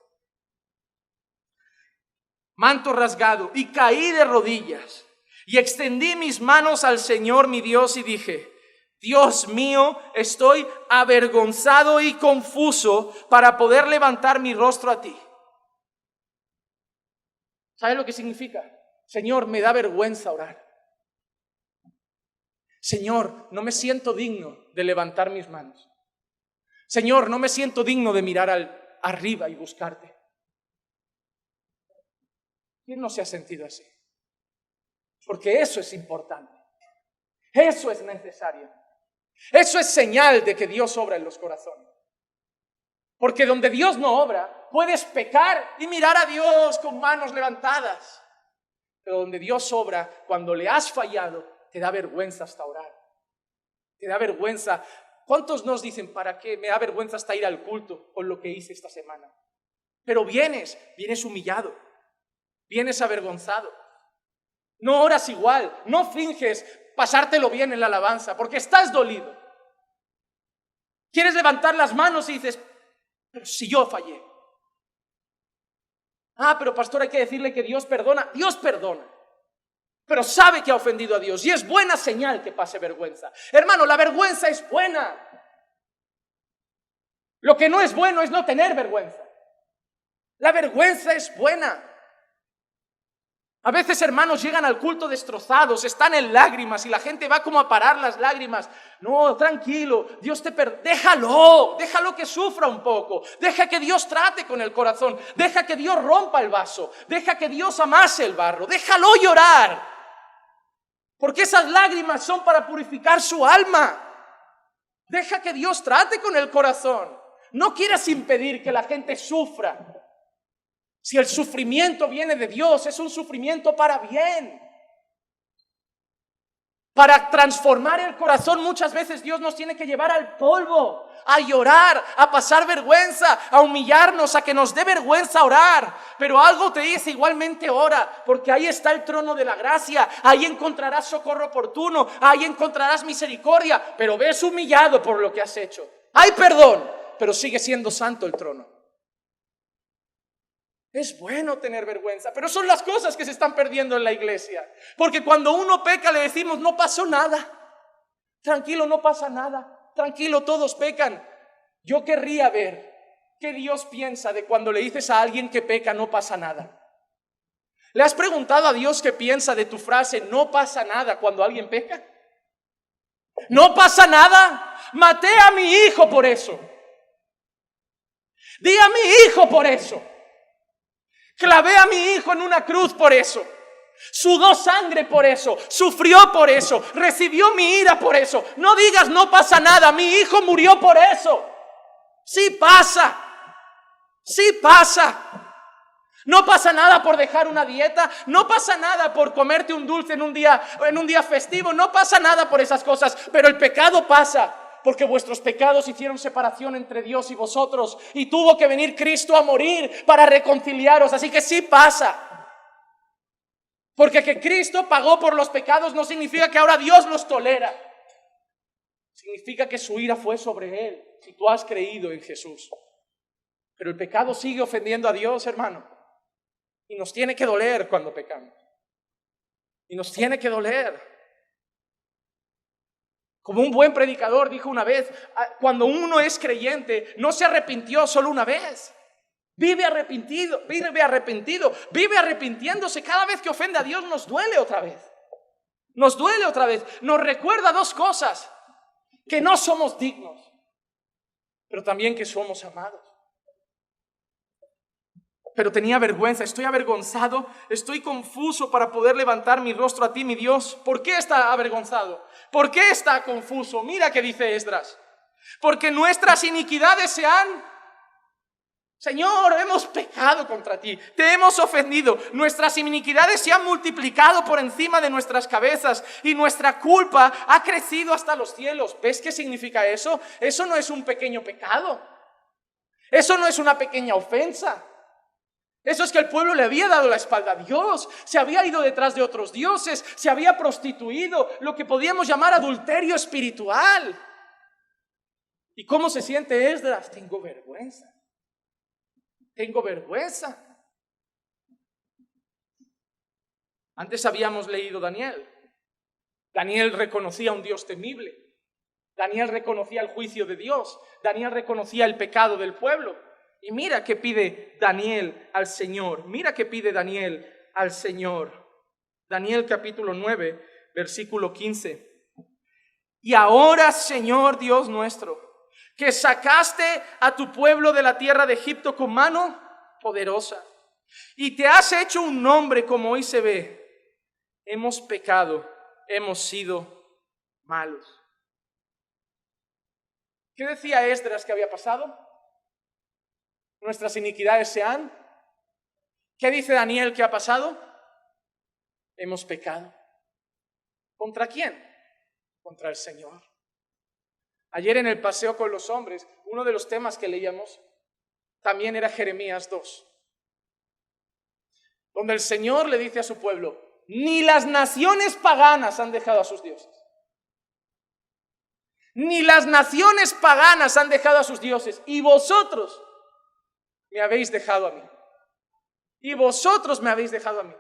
Manto rasgado y caí de rodillas. Y extendí mis manos al Señor mi Dios y dije, Dios mío, estoy avergonzado y confuso para poder levantar mi rostro a ti. ¿Sabes lo que significa? Señor, me da vergüenza orar. Señor, no me siento digno de levantar mis manos. Señor, no me siento digno de mirar arriba y buscarte. ¿Quién no se ha sentido así? Porque eso es importante. Eso es necesario. Eso es señal de que Dios obra en los corazones. Porque donde Dios no obra, puedes pecar y mirar a Dios con manos levantadas. Pero donde Dios obra, cuando le has fallado, te da vergüenza hasta orar. Te da vergüenza. ¿Cuántos nos dicen, para qué? Me da vergüenza hasta ir al culto con lo que hice esta semana. Pero vienes humillado. Vienes avergonzado. No oras igual, no finges pasártelo bien en la alabanza, porque estás dolido. Quieres levantar las manos y dices, pero si yo fallé. Pero pastor, hay que decirle que Dios perdona. Dios perdona, pero sabe que ha ofendido a Dios y es buena señal que pase vergüenza. Hermano, la vergüenza es buena. Lo que no es bueno es no tener vergüenza. La vergüenza es buena. A veces, hermanos, llegan al culto destrozados, están en lágrimas y la gente va como a parar las lágrimas. No, tranquilo, Dios te perdona. Déjalo que sufra un poco. Deja que Dios trate con el corazón. Deja que Dios rompa el vaso. Deja que Dios amase el barro. Déjalo llorar. Porque esas lágrimas son para purificar su alma. Deja que Dios trate con el corazón. No quieras impedir que la gente sufra. Si el sufrimiento viene de Dios, es un sufrimiento para bien. Para transformar el corazón, muchas veces Dios nos tiene que llevar al polvo, a llorar, a pasar vergüenza, a humillarnos, a que nos dé vergüenza orar. Pero algo te dice: igualmente ora, porque ahí está el trono de la gracia. Ahí encontrarás socorro oportuno, ahí encontrarás misericordia. Pero ves humillado por lo que has hecho. Hay perdón, pero sigue siendo santo el trono. Es bueno tener vergüenza, pero son las cosas que se están perdiendo en la iglesia. Porque cuando uno peca le decimos: no pasó nada. Tranquilo, no pasa nada. Tranquilo, todos pecan. Yo querría ver qué Dios piensa de cuando le dices a alguien que peca: no pasa nada. ¿Le has preguntado a Dios qué piensa de tu frase "no pasa nada" cuando alguien peca? No pasa nada. Maté a mi hijo por eso. Di a mi hijo por eso. Clavé a mi hijo en una cruz por eso. Sudó sangre por eso. Sufrió por eso. Recibió mi ira por eso. No digas "no pasa nada". Mi hijo murió por eso. Sí pasa. Sí pasa. No pasa nada por dejar una dieta. No pasa nada por comerte un dulce en un día festivo. No pasa nada por esas cosas. Pero el pecado pasa. Porque vuestros pecados hicieron separación entre Dios y vosotros. Y tuvo que venir Cristo a morir para reconciliaros. Así que sí pasa. Porque que Cristo pagó por los pecados no significa que ahora Dios los tolera. Significa que su ira fue sobre Él, si tú has creído en Jesús. Pero el pecado sigue ofendiendo a Dios, hermano. Y nos tiene que doler cuando pecamos. Y nos tiene que doler. Como un buen predicador dijo una vez: cuando uno es creyente, no se arrepintió solo una vez. Vive arrepentido, vive arrepintiéndose. Cada vez que ofende a Dios nos duele otra vez. Nos duele otra vez. Nos recuerda dos cosas: que no somos dignos, pero también que somos amados. Pero tenía vergüenza, estoy avergonzado, estoy confuso para poder levantar mi rostro a ti, mi Dios. ¿Por qué está avergonzado? ¿Por qué está confuso? Mira que dice Esdras: porque nuestras iniquidades se han... Señor, hemos pecado contra ti, te hemos ofendido. Nuestras iniquidades se han multiplicado por encima de nuestras cabezas y nuestra culpa ha crecido hasta los cielos. ¿Ves qué significa eso? Eso no es un pequeño pecado. Eso no es una pequeña ofensa. Eso es que el pueblo le había dado la espalda a Dios, se había ido detrás de otros dioses, se había prostituido, lo que podíamos llamar adulterio espiritual. ¿Y cómo se siente Esdras? Tengo vergüenza. Tengo vergüenza. Antes habíamos leído Daniel. Daniel reconocía a un Dios temible. Daniel reconocía el juicio de Dios. Daniel reconocía el pecado del pueblo. Y mira qué pide Daniel al Señor. Mira qué pide Daniel al Señor. Daniel capítulo 9, versículo 15. Y ahora, Señor Dios nuestro, que sacaste a tu pueblo de la tierra de Egipto con mano poderosa, y te has hecho un nombre como hoy se ve, hemos pecado, hemos sido malos. ¿Qué decía Esdras que había pasado? Nuestras iniquidades se han... ¿Qué dice Daniel que ha pasado? Hemos pecado. ¿Contra quién? Contra el Señor. Ayer en el paseo con los hombres, uno de los temas que leíamos también era Jeremías 2, donde el Señor le dice a su pueblo: ni las naciones paganas han dejado a sus dioses. Ni las naciones paganas han dejado a sus dioses, y vosotros me habéis dejado a mí. Y vosotros me habéis dejado a mí.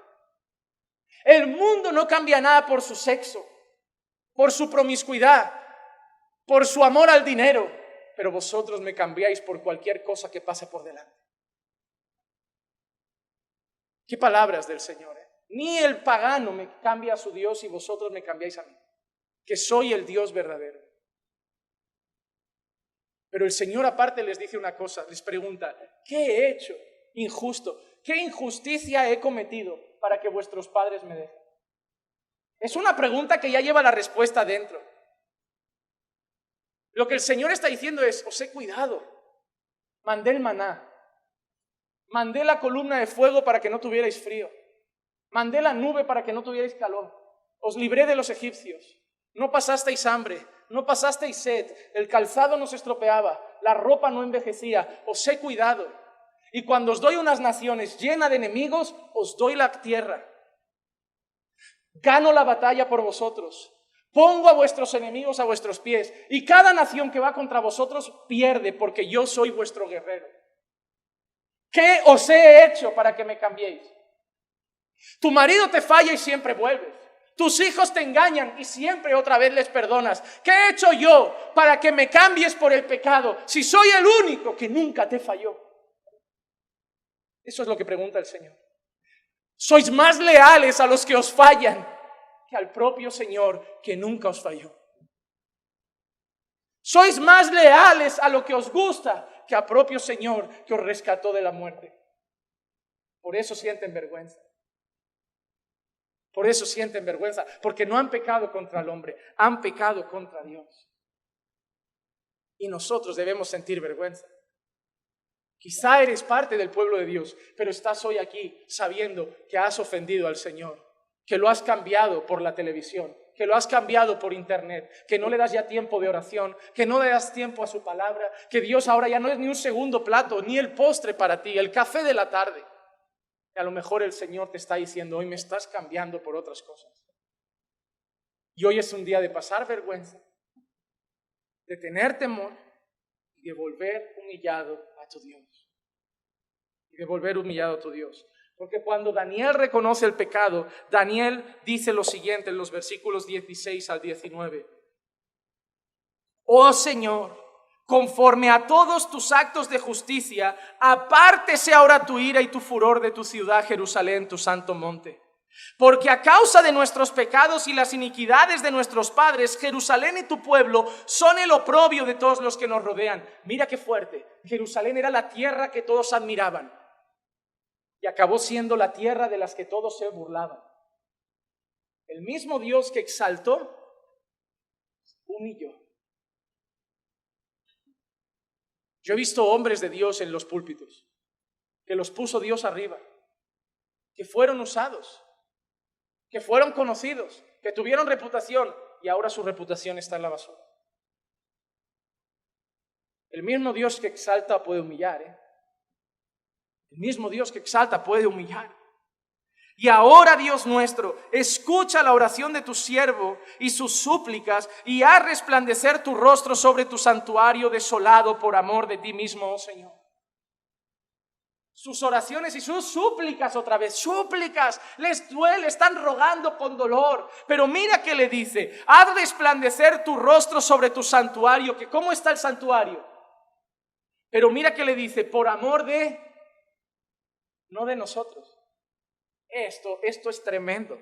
El mundo no cambia nada por su sexo, por su promiscuidad, por su amor al dinero, pero vosotros me cambiáis por cualquier cosa que pase por delante. Qué palabras del Señor, ¿eh? Ni el pagano me cambia a su Dios y vosotros me cambiáis a mí, que soy el Dios verdadero. Pero el Señor aparte les dice una cosa, les pregunta, ¿qué he hecho injusto? ¿Qué injusticia he cometido para que vuestros padres me dejen? Es una pregunta que ya lleva la respuesta dentro. Lo que el Señor está diciendo es, os he cuidado, mandé el maná, mandé la columna de fuego para que no tuvierais frío, mandé la nube para que no tuvierais calor, os libré de los egipcios, no pasasteis hambre, no pasasteis sed, el calzado no se estropeaba, la ropa no envejecía, os he cuidado. Y cuando os doy unas naciones llenas de enemigos, os doy la tierra. Gano la batalla por vosotros, pongo a vuestros enemigos a vuestros pies, y cada nación que va contra vosotros pierde, porque yo soy vuestro guerrero. ¿Qué os he hecho para que me cambiéis? Tu marido te falla y siempre vuelves. Tus hijos te engañan y siempre otra vez les perdonas. ¿Qué he hecho yo para que me cambies por el pecado si soy el único que nunca te falló? Eso es lo que pregunta el Señor. Sois más leales a los que os fallan que al propio Señor que nunca os falló. Sois más leales a lo que os gusta que al propio Señor que os rescató de la muerte. Por eso sienten vergüenza. Por eso sienten vergüenza, porque no han pecado contra el hombre, han pecado contra Dios. Y nosotros debemos sentir vergüenza. Quizá eres parte del pueblo de Dios, pero estás hoy aquí sabiendo que has ofendido al Señor, que lo has cambiado por la televisión, que lo has cambiado por internet, que no le das ya tiempo de oración, que no le das tiempo a su palabra, que Dios ahora ya no es ni un segundo plato, ni el postre para ti, el café de la tarde. A lo mejor el Señor te está diciendo, hoy me estás cambiando por otras cosas. Y hoy es un día de pasar vergüenza, de tener temor y de volver humillado a tu Dios. Y de volver humillado a tu Dios. Porque cuando Daniel reconoce el pecado, Daniel dice lo siguiente en los versículos 16 al 19. Oh Señor, conforme a todos tus actos de justicia, apártese ahora tu ira y tu furor de tu ciudad, Jerusalén, tu santo monte. Porque a causa de nuestros pecados y las iniquidades de nuestros padres, Jerusalén y tu pueblo son el oprobio de todos los que nos rodean. Mira qué fuerte. Jerusalén era la tierra que todos admiraban y acabó siendo la tierra de las que todos se burlaban. El mismo Dios que exaltó, humilló. Yo he visto hombres de Dios en los púlpitos, que los puso Dios arriba, que fueron usados, que fueron conocidos, que tuvieron reputación y ahora su reputación está en la basura. El mismo Dios que exalta puede humillar, ¿eh? El mismo Dios que exalta puede humillar. Y ahora, Dios nuestro, escucha la oración de tu siervo y sus súplicas y haz resplandecer tu rostro sobre tu santuario desolado por amor de ti mismo, oh Señor. Sus oraciones y sus súplicas otra vez, súplicas, les duele, están rogando con dolor. Pero mira que le dice, haz resplandecer tu rostro sobre tu santuario, que ¿cómo está el santuario? Pero mira que le dice, por amor de, no de nosotros. Esto es tremendo.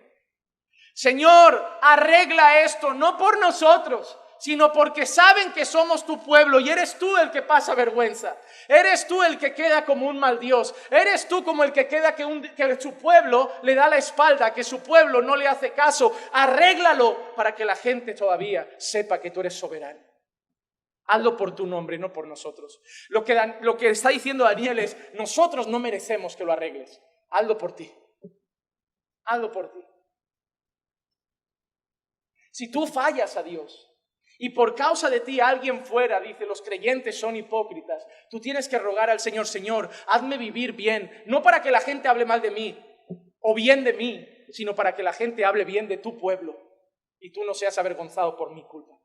Señor, arregla esto, no por nosotros, sino porque saben que somos tu pueblo y eres tú el que pasa vergüenza. Eres tú el que queda como un mal Dios. Eres tú como el que queda que su pueblo le da la espalda, que su pueblo no le hace caso. Arréglalo para que la gente todavía sepa que tú eres soberano. Hazlo por tu nombre, no por nosotros. Lo que está diciendo Daniel es, nosotros no merecemos que lo arregles. Hazlo por ti. Hazlo por ti. Si tú fallas a Dios y por causa de ti alguien fuera, dice, los creyentes son hipócritas, tú tienes que rogar al Señor, Señor, hazme vivir bien, no para que la gente hable mal de mí o bien de mí, sino para que la gente hable bien de tu pueblo y tú no seas avergonzado por mi culpa.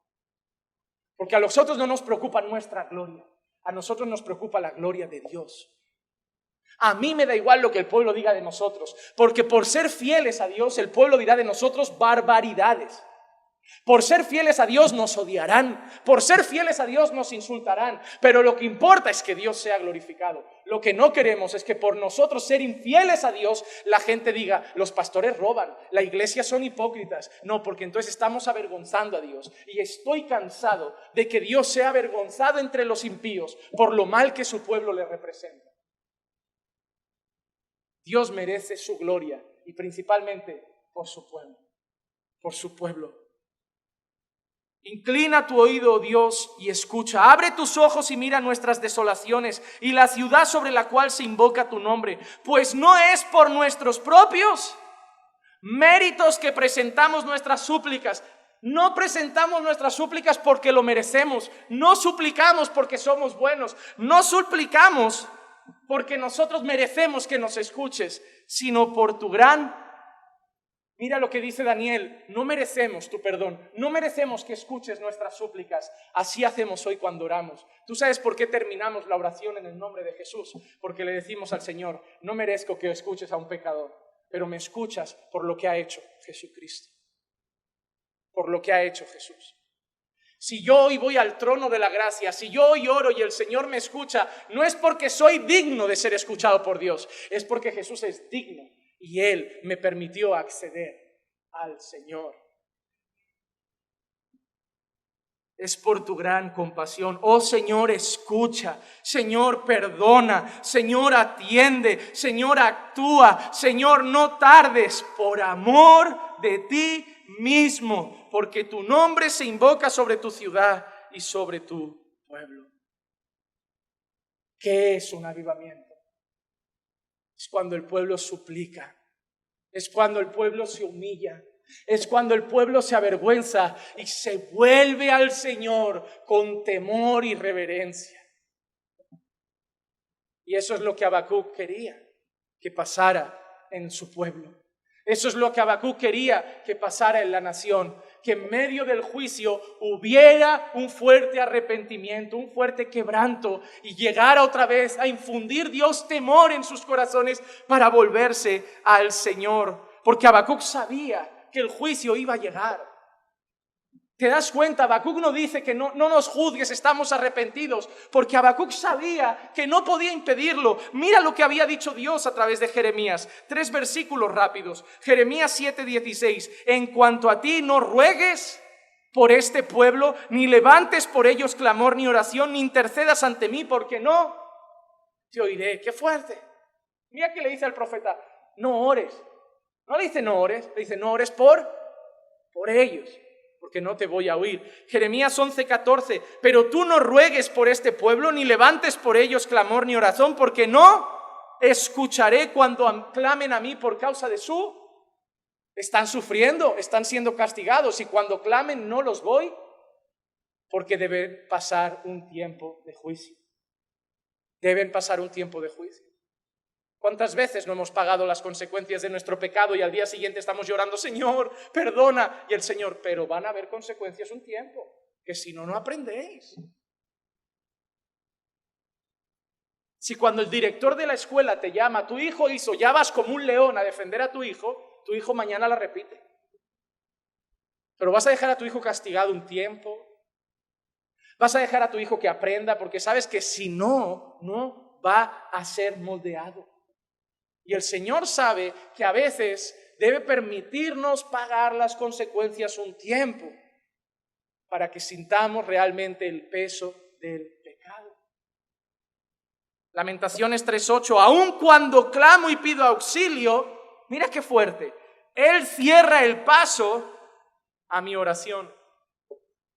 Porque a nosotros no nos preocupa nuestra gloria, a nosotros nos preocupa la gloria de Dios. A mí me da igual lo que el pueblo diga de nosotros, porque por ser fieles a Dios, el pueblo dirá de nosotros barbaridades. Por ser fieles a Dios nos odiarán, por ser fieles a Dios nos insultarán, pero lo que importa es que Dios sea glorificado. Lo que no queremos es que por nosotros ser infieles a Dios, la gente diga, los pastores roban, la iglesia son hipócritas. No, porque entonces estamos avergonzando a Dios. Y estoy cansado de que Dios sea avergonzado entre los impíos por lo mal que su pueblo le representa. Dios merece su gloria y principalmente por su pueblo, por su pueblo. Inclina tu oído, oh Dios, y escucha. Abre tus ojos y mira nuestras desolaciones y la ciudad sobre la cual se invoca tu nombre. Pues no es por nuestros propios méritos que presentamos nuestras súplicas. No presentamos nuestras súplicas porque lo merecemos. No suplicamos porque somos buenos. No suplicamos porque nosotros merecemos que nos escuches, sino por tu gran... Mira lo que dice Daniel, no merecemos tu perdón, no merecemos que escuches nuestras súplicas. Así hacemos hoy cuando oramos. ¿Tú sabes por qué terminamos la oración en el nombre de Jesús? Porque le decimos al Señor, no merezco que escuches a un pecador, pero me escuchas por lo que ha hecho Jesucristo. Por lo que ha hecho Jesús. Si yo hoy voy al trono de la gracia, si yo hoy oro y el Señor me escucha, no es porque soy digno de ser escuchado por Dios, es porque Jesús es digno. Y Él me permitió acceder al Señor. Es por tu gran compasión. Oh Señor, escucha. Señor, perdona. Señor, atiende. Señor, actúa. Señor, no tardes por amor de ti mismo, porque tu nombre se invoca sobre tu ciudad y sobre tu pueblo. ¿Qué es un avivamiento? Es cuando el pueblo suplica, es cuando el pueblo se humilla, es cuando el pueblo se avergüenza y se vuelve al Señor con temor y reverencia. Y eso es lo que Habacuc quería que pasara en su pueblo. Eso es lo que Habacuc quería que pasara en la nación, que en medio del juicio hubiera un fuerte arrepentimiento, un fuerte quebranto y llegara otra vez a infundir Dios temor en sus corazones para volverse al Señor. Porque Habacuc sabía que el juicio iba a llegar. ¿Te das cuenta? Habacuc no dice que no nos juzgues, estamos arrepentidos, porque Habacuc sabía que no podía impedirlo. Mira lo que había dicho Dios a través de Jeremías. 3 versículos rápidos. Jeremías 7:16. En cuanto a ti, no ruegues por este pueblo, ni levantes por ellos clamor ni oración, ni intercedas ante mí, porque no te oiré. ¡Qué fuerte! Mira que le dice al profeta, no ores. No le dice no ores, le dice no ores por ellos, porque no te voy a oír. Jeremías 11:14. Pero tú no ruegues por este pueblo, ni levantes por ellos clamor ni oración, porque no escucharé cuando clamen a mí por causa de su... Están sufriendo, están siendo castigados, y cuando clamen no los voy, porque deben pasar un tiempo de juicio. Deben pasar un tiempo de juicio. ¿Cuántas veces no hemos pagado las consecuencias de nuestro pecado y al día siguiente estamos llorando, Señor, perdona? Y el Señor, pero van a haber consecuencias un tiempo, que si no, no aprendéis. Si cuando el director de la escuela te llama, tu hijo hizo, ya vas como un león a defender a tu hijo mañana la repite. Pero vas a dejar a tu hijo castigado un tiempo, vas a dejar a tu hijo que aprenda, porque sabes que si no, no va a ser moldeado. Y el Señor sabe que a veces debe permitirnos pagar las consecuencias un tiempo para que sintamos realmente el peso del pecado. Lamentaciones 3:8. Aun cuando clamo y pido auxilio, mira qué fuerte, Él cierra el paso a mi oración.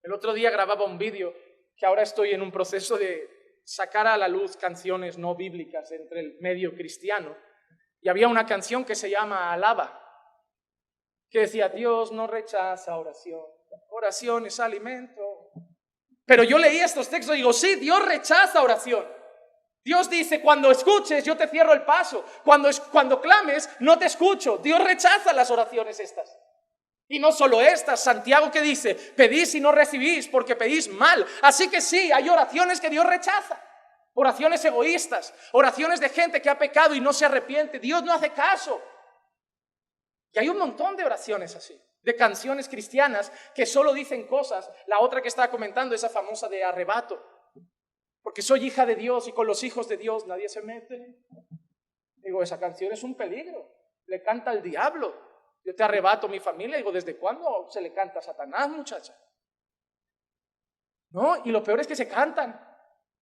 El otro día grababa un vídeo que ahora estoy en un proceso de sacar a la luz canciones no bíblicas entre el medio cristiano. Y había una canción que se llama Alaba, que decía, Dios no rechaza oración, oración es alimento. Pero yo leía estos textos y digo, sí, Dios rechaza oración. Dios dice, cuando escuches, yo te cierro el paso. Cuando clames, no te escucho. Dios rechaza las oraciones estas. Y no solo estas, Santiago que dice, pedís y no recibís porque pedís mal. Así que sí, hay oraciones que Dios rechaza. Oraciones egoístas, oraciones de gente que ha pecado y no se arrepiente. Dios no hace caso. Y hay un montón de oraciones así. de canciones cristianas que solo dicen cosas. La otra que estaba comentando, esa famosa de arrebato, porque soy hija de Dios y con los hijos de Dios nadie se mete. Digo, esa canción es un peligro, le canta al diablo. Yo te arrebato mi familia. Digo, ¿desde cuándo se le canta a Satanás, muchacha? No, y lo peor es que se cantan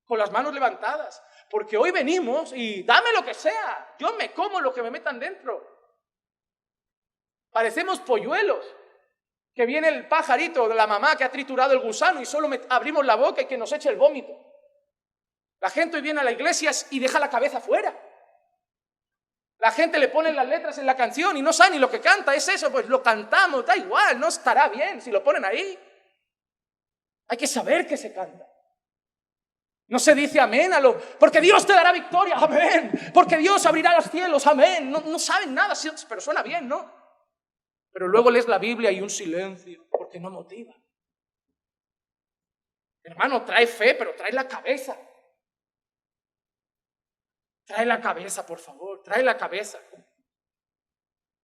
con las manos levantadas, porque hoy venimos y dame lo que sea, yo me como lo que me metan dentro. Parecemos polluelos, que viene el pajarito de la mamá que ha triturado el gusano y solo abrimos la boca y que nos eche el vómito. La gente hoy viene a la iglesia y deja la cabeza fuera. La gente le pone las letras en la canción y no sabe ni lo que canta. Es eso, pues lo cantamos, da igual, no estará bien si lo ponen ahí. Hay que saber que se canta. No se dice amén porque Dios te dará victoria, amén. Porque Dios abrirá los cielos, amén. No saben nada, pero suena bien, ¿no? Pero luego lees la Biblia y un silencio, porque no motiva. Hermano, trae fe, pero trae la cabeza. Trae la cabeza, por favor, trae la cabeza.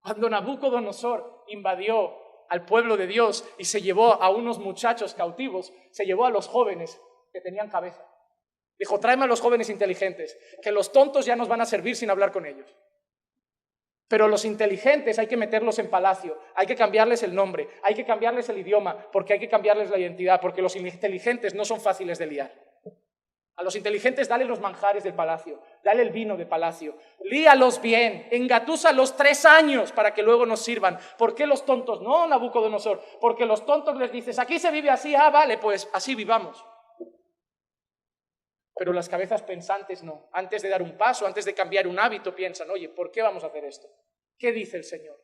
Cuando Nabucodonosor invadió al pueblo de Dios y se llevó a unos muchachos cautivos, se llevó a los jóvenes que tenían cabeza. Dijo, tráeme a los jóvenes inteligentes, que los tontos ya nos van a servir sin hablar con ellos. Pero los inteligentes hay que meterlos en palacio, hay que cambiarles el nombre, hay que cambiarles el idioma, porque hay que cambiarles la identidad, porque los inteligentes no son fáciles de liar. A los inteligentes dale los manjares del palacio, dale el vino de palacio, líalos bien, engatúsalos 3 años para que luego nos sirvan. ¿Por qué los tontos? No, Nabucodonosor, porque los tontos les dices, aquí se vive así, vale, pues así vivamos. Pero las cabezas pensantes no. Antes de dar un paso, antes de cambiar un hábito, piensan, oye, ¿por qué vamos a hacer esto? ¿Qué dice el Señor?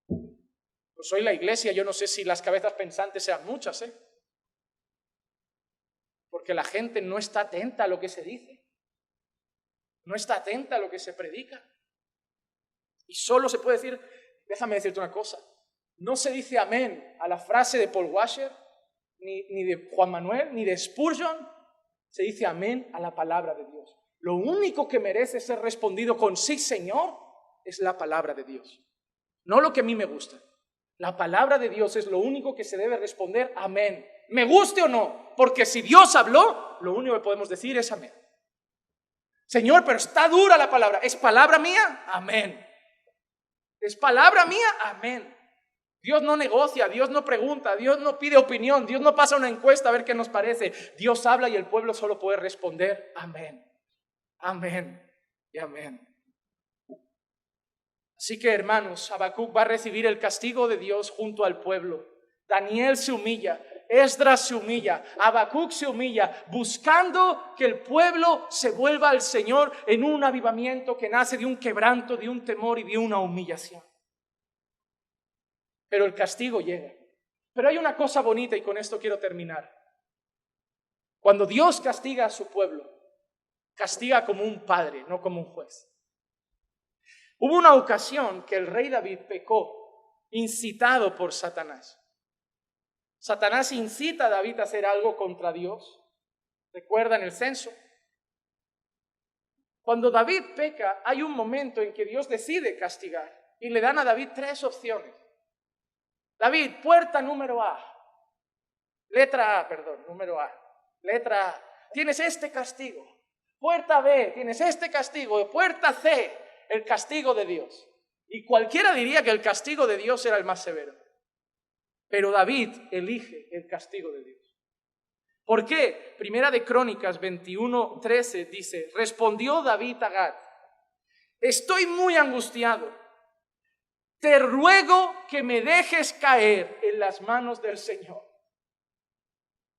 Pues soy la iglesia, yo no sé si las cabezas pensantes sean muchas, porque la gente no está atenta a lo que se dice, no está atenta a lo que se predica. Y solo se puede decir, déjame decirte una cosa, no se dice amén a la frase de Paul Washer, ni de Juan Manuel, ni de Spurgeon. Se dice amén a la palabra de Dios. Lo único que merece ser respondido con sí, Señor, es la palabra de Dios. No lo que a mí me gusta. La palabra de Dios es lo único que se debe responder amén. Me guste o no, porque si Dios habló, lo único que podemos decir es amén. Señor, pero está dura la palabra. ¿Es palabra mía? Amén. ¿Es palabra mía? Amén. Dios no negocia, Dios no pregunta, Dios no pide opinión, Dios no pasa una encuesta a ver qué nos parece. Dios habla y el pueblo solo puede responder amén, amén y amén. Así que, hermanos, Habacuc va a recibir el castigo de Dios junto al pueblo. Daniel se humilla, Esdras se humilla, Habacuc se humilla, buscando que el pueblo se vuelva al Señor en un avivamiento que nace de un quebranto, de un temor y de una humillación. Pero el castigo llega. Pero hay una cosa bonita y con esto quiero terminar. Cuando Dios castiga a su pueblo, castiga como un padre, no como un juez. Hubo una ocasión que el rey David pecó, incitado por Satanás. Satanás incita a David a hacer algo contra Dios. ¿Recuerdan el censo? Cuando David peca, hay un momento en que Dios decide castigar y le dan a David 3 opciones. David, puerta número A. Número A. Letra A. Tienes este castigo. Puerta B, tienes este castigo. Puerta C, el castigo de Dios. Y cualquiera diría que el castigo de Dios era el más severo. Pero David elige el castigo de Dios. ¿Por qué? Primera de Crónicas 21:13 dice, respondió David a Gad, estoy muy angustiado. Te ruego que me dejes caer en las manos del Señor.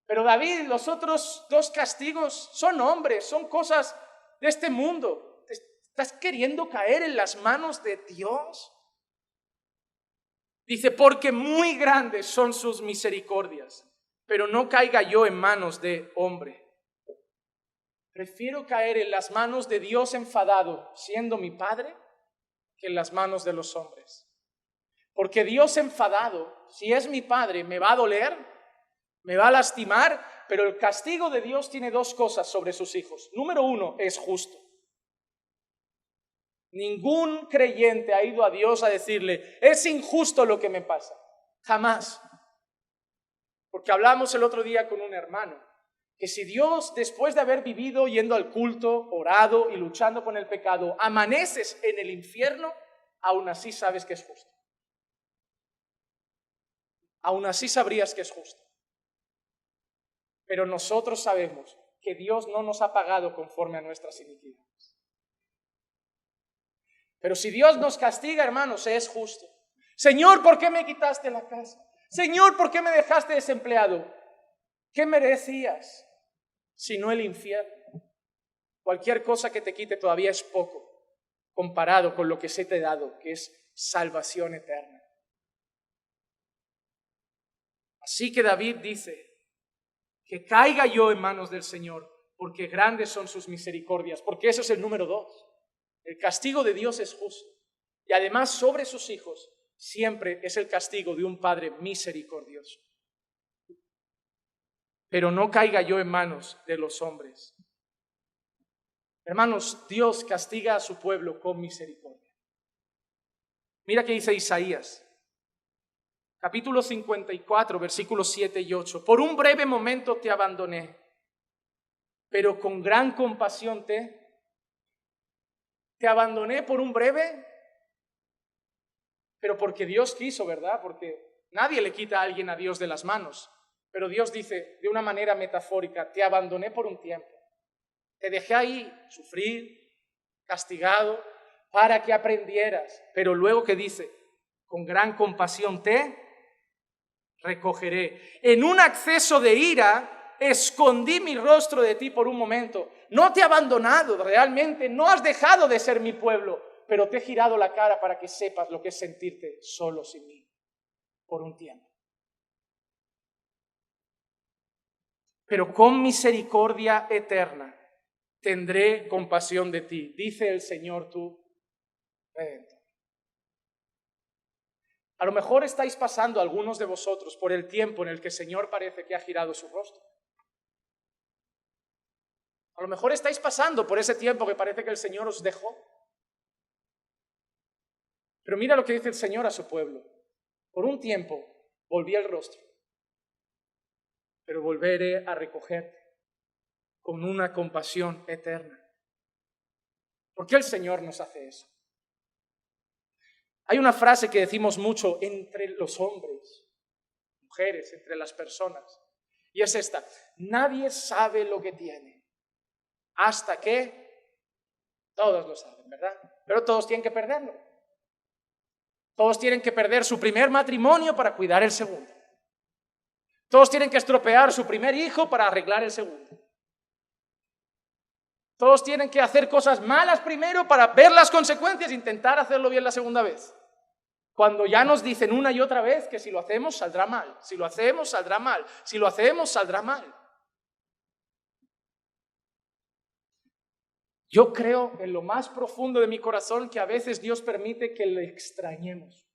Pero David, los otros 2 castigos son hombres, son cosas de este mundo. ¿Estás queriendo caer en las manos de Dios? Dice, porque muy grandes son sus misericordias, pero no caiga yo en manos de hombre. Prefiero caer en las manos de Dios enfadado, siendo mi Padre, que en las manos de los hombres. Porque Dios enfadado, si es mi Padre, me va a doler, me va a lastimar, pero el castigo de Dios tiene 2 cosas sobre sus hijos. Número 1, es justo. Ningún creyente ha ido a Dios a decirle, es injusto lo que me pasa. Jamás. Porque hablamos el otro día con un hermano, que si Dios, después de haber vivido yendo al culto, orado y luchando con el pecado, amaneces en el infierno, aún así sabes que es justo. Aún así sabrías que es justo. Pero nosotros sabemos que Dios no nos ha pagado conforme a nuestras iniquidades. Pero si Dios nos castiga, hermanos, es justo. Señor, ¿por qué me quitaste la casa? Señor, ¿por qué me dejaste desempleado? ¿Qué merecías? Sino el infierno. Cualquier cosa que te quite todavía es poco comparado con lo que se te ha dado, que es salvación eterna. Así que David dice, que caiga yo en manos del Señor, porque grandes son sus misericordias, porque eso es el número 2. El castigo de Dios es justo. Y además sobre sus hijos siempre es el castigo de un Padre misericordioso. Pero no caiga yo en manos de los hombres. Hermanos, Dios castiga a su pueblo con misericordia. Mira qué dice Isaías, capítulo 54, versículos 7 y 8. Por un breve momento te abandoné, pero con gran compasión te abandoné por un breve, pero porque Dios quiso, ¿verdad? Porque nadie le quita a alguien a Dios de las manos. Pero Dios dice de una manera metafórica, te abandoné por un tiempo. Te dejé ahí sufrir, castigado, para que aprendieras. Pero luego que dice, con gran compasión te recogeré. En un acceso de ira, escondí mi rostro de ti por un momento. No te he abandonado realmente, no has dejado de ser mi pueblo, pero te he girado la cara para que sepas lo que es sentirte solo sin mí por un tiempo. Pero con misericordia eterna tendré compasión de ti, dice el Señor tu Redentor. A lo mejor estáis pasando algunos de vosotros por el tiempo en el que el Señor parece que ha girado su rostro. A lo mejor estáis pasando por ese tiempo que parece que el Señor os dejó. Pero mira lo que dice el Señor a su pueblo. Por un tiempo volví el rostro, pero volveré a recogerte con una compasión eterna. ¿Por qué el Señor nos hace eso? Hay una frase que decimos mucho entre los hombres, mujeres, entre las personas, y es esta: nadie sabe lo que tiene hasta que todos lo saben, ¿verdad? Pero todos tienen que perderlo. Todos tienen que perder su primer matrimonio para cuidar el segundo. Todos tienen que estropear su primer hijo para arreglar el segundo. Todos tienen que hacer cosas malas primero para ver las consecuencias e intentar hacerlo bien la segunda vez. Cuando ya nos dicen una y otra vez que si lo hacemos saldrá mal, si lo hacemos saldrá mal, si lo hacemos saldrá mal. Yo creo en lo más profundo de mi corazón que a veces Dios permite que le extrañemos.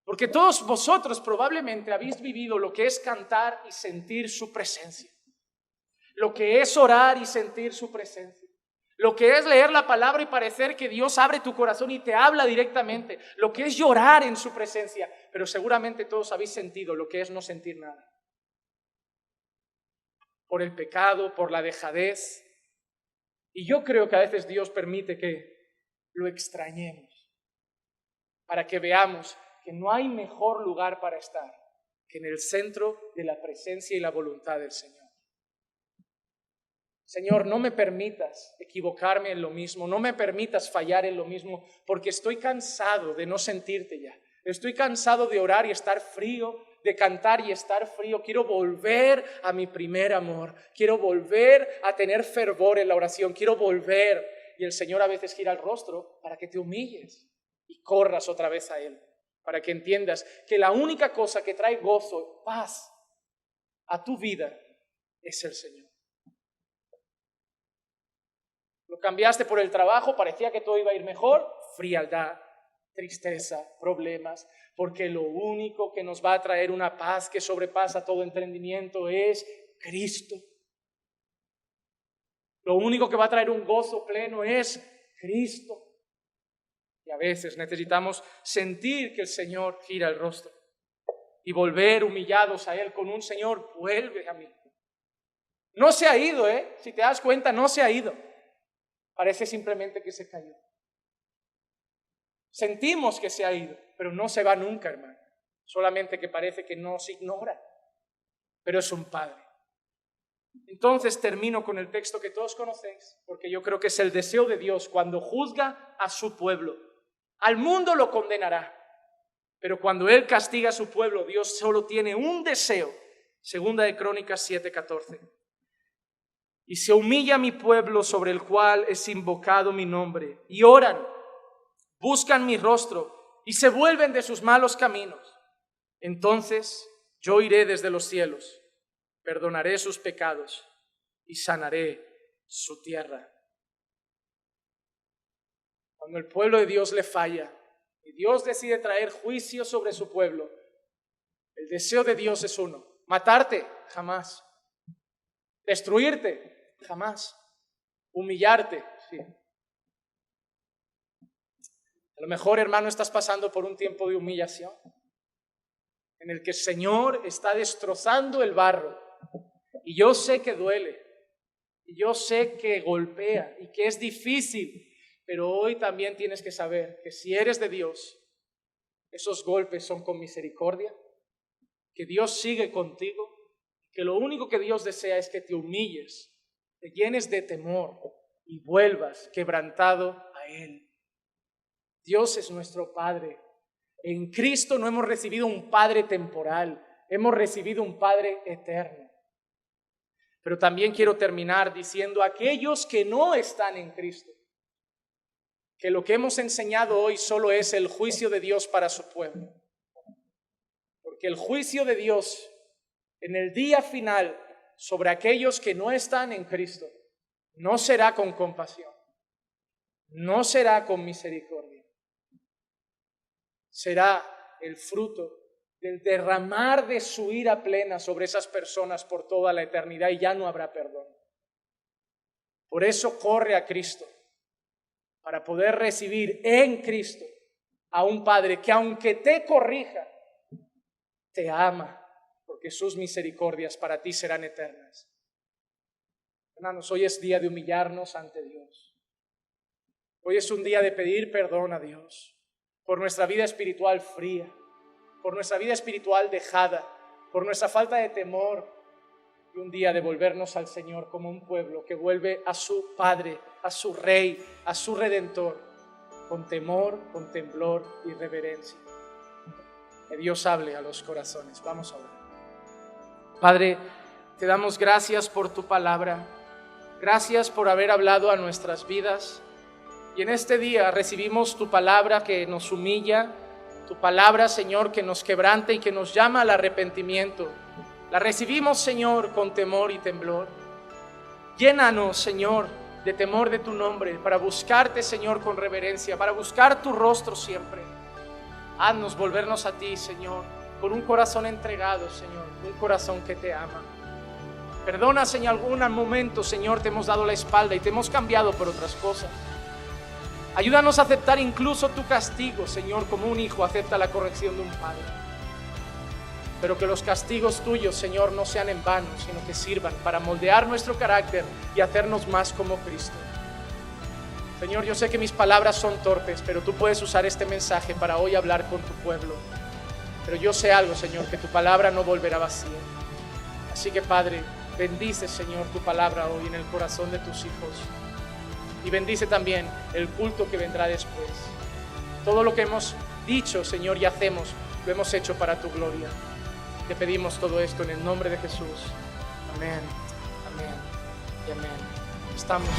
Porque todos vosotros probablemente habéis vivido lo que es cantar y sentir su presencia. Lo que es orar y sentir su presencia. Lo que es leer la palabra y parecer que Dios abre tu corazón y te habla directamente. Lo que es llorar en su presencia. Pero seguramente todos habéis sentido lo que es no sentir nada. Por el pecado, por la dejadez. Y yo creo que a veces Dios permite que lo extrañemos. Para que veamos que no hay mejor lugar para estar que en el centro de la presencia y la voluntad del Señor. Señor, no me permitas equivocarme en lo mismo, no me permitas fallar en lo mismo, porque estoy cansado de no sentirte ya. Estoy cansado de orar y estar frío, de cantar y estar frío. Quiero volver a mi primer amor, quiero volver a tener fervor en la oración, quiero volver. Y el Señor a veces gira el rostro para que te humilles y corras otra vez a Él, para que entiendas que la única cosa que trae gozo, paz a tu vida es el Señor. Lo cambiaste por el trabajo, parecía que todo iba a ir mejor, frialdad, tristeza, problemas, porque lo único que nos va a traer una paz que sobrepasa todo entendimiento es Cristo. Lo único que va a traer un gozo pleno es Cristo. Y a veces necesitamos sentir que el Señor gira el rostro y volver humillados a Él con un Señor, vuelve a mí. No se ha ido, si te das cuenta, no se ha ido. Parece simplemente que se cayó. Sentimos que se ha ido, pero no se va nunca, hermano. Solamente que parece que nos ignora, pero es un Padre. Entonces termino con el texto que todos conocéis, porque yo creo que es el deseo de Dios cuando juzga a su pueblo. Al mundo lo condenará, pero cuando Él castiga a su pueblo, Dios solo tiene un deseo. Segunda de Crónicas 7:14. Y se humilla mi pueblo sobre el cual es invocado mi nombre, y oran, buscan mi rostro, y se vuelven de sus malos caminos. Entonces yo iré desde los cielos, perdonaré sus pecados y sanaré su tierra. Cuando el pueblo de Dios le falla y Dios decide traer juicio sobre su pueblo, el deseo de Dios es uno: matarte, jamás; destruirte, jamás; humillarte, sí. A lo mejor, hermano, estás pasando por un tiempo de humillación en el que el Señor está destrozando el barro. Y yo sé que duele, y yo sé que golpea y que es difícil, pero hoy también tienes que saber que si eres de Dios, esos golpes son con misericordia, que Dios sigue contigo, que lo único que Dios desea es que te humilles, te llenes de temor y vuelvas quebrantado a Él. Dios es nuestro Padre. En Cristo no hemos recibido un Padre temporal, hemos recibido un Padre eterno. Pero también quiero terminar diciendo a aquellos que no están en Cristo, que lo que hemos enseñado hoy solo es el juicio de Dios para su pueblo. Porque el juicio de Dios en el día final sobre aquellos que no están en Cristo no será con compasión, no será con misericordia. Será el fruto del derramar de su ira plena sobre esas personas por toda la eternidad, y ya no habrá perdón. Por eso corre a Cristo, para poder recibir en Cristo a un Padre que, aunque te corrija, te ama, porque sus misericordias para ti serán eternas. Hermanos, hoy es día de humillarnos ante Dios. Hoy es un día de pedir perdón a Dios por nuestra vida espiritual fría, por nuestra vida espiritual dejada, por nuestra falta de temor, y un día de volvernos al Señor como un pueblo que vuelve a su Padre, a su Rey, a su Redentor, con temor, con temblor y reverencia. Que Dios hable a los corazones. Vamos a orar. Padre, te damos gracias por tu palabra. Gracias por haber hablado a nuestras vidas. Y en este día recibimos tu palabra que nos humilla, tu palabra, Señor, que nos quebranta y que nos llama al arrepentimiento. La recibimos, Señor, con temor y temblor. Llénanos, Señor, de temor de tu nombre, para buscarte, Señor, con reverencia, para buscar tu rostro siempre. Haznos volvernos a ti, Señor, con un corazón entregado, Señor, un corazón que te ama. Perdona si en algún momento, Señor, te hemos dado la espalda y te hemos cambiado por otras cosas. Ayúdanos a aceptar incluso tu castigo, Señor, como un hijo acepta la corrección de un padre. Pero que los castigos tuyos, Señor, no sean en vano, sino que sirvan para moldear nuestro carácter y hacernos más como Cristo. Señor, yo sé que mis palabras son torpes, pero tú puedes usar este mensaje para hoy hablar con tu pueblo. Pero yo sé algo, Señor, que tu palabra no volverá vacía. Así que, Padre, bendice, Señor, tu palabra hoy en el corazón de tus hijos. Y bendice también el culto que vendrá después. Todo lo que hemos dicho, Señor, y hacemos, lo hemos hecho para tu gloria. Te pedimos todo esto en el nombre de Jesús. Amén, amén y amén. Estamos.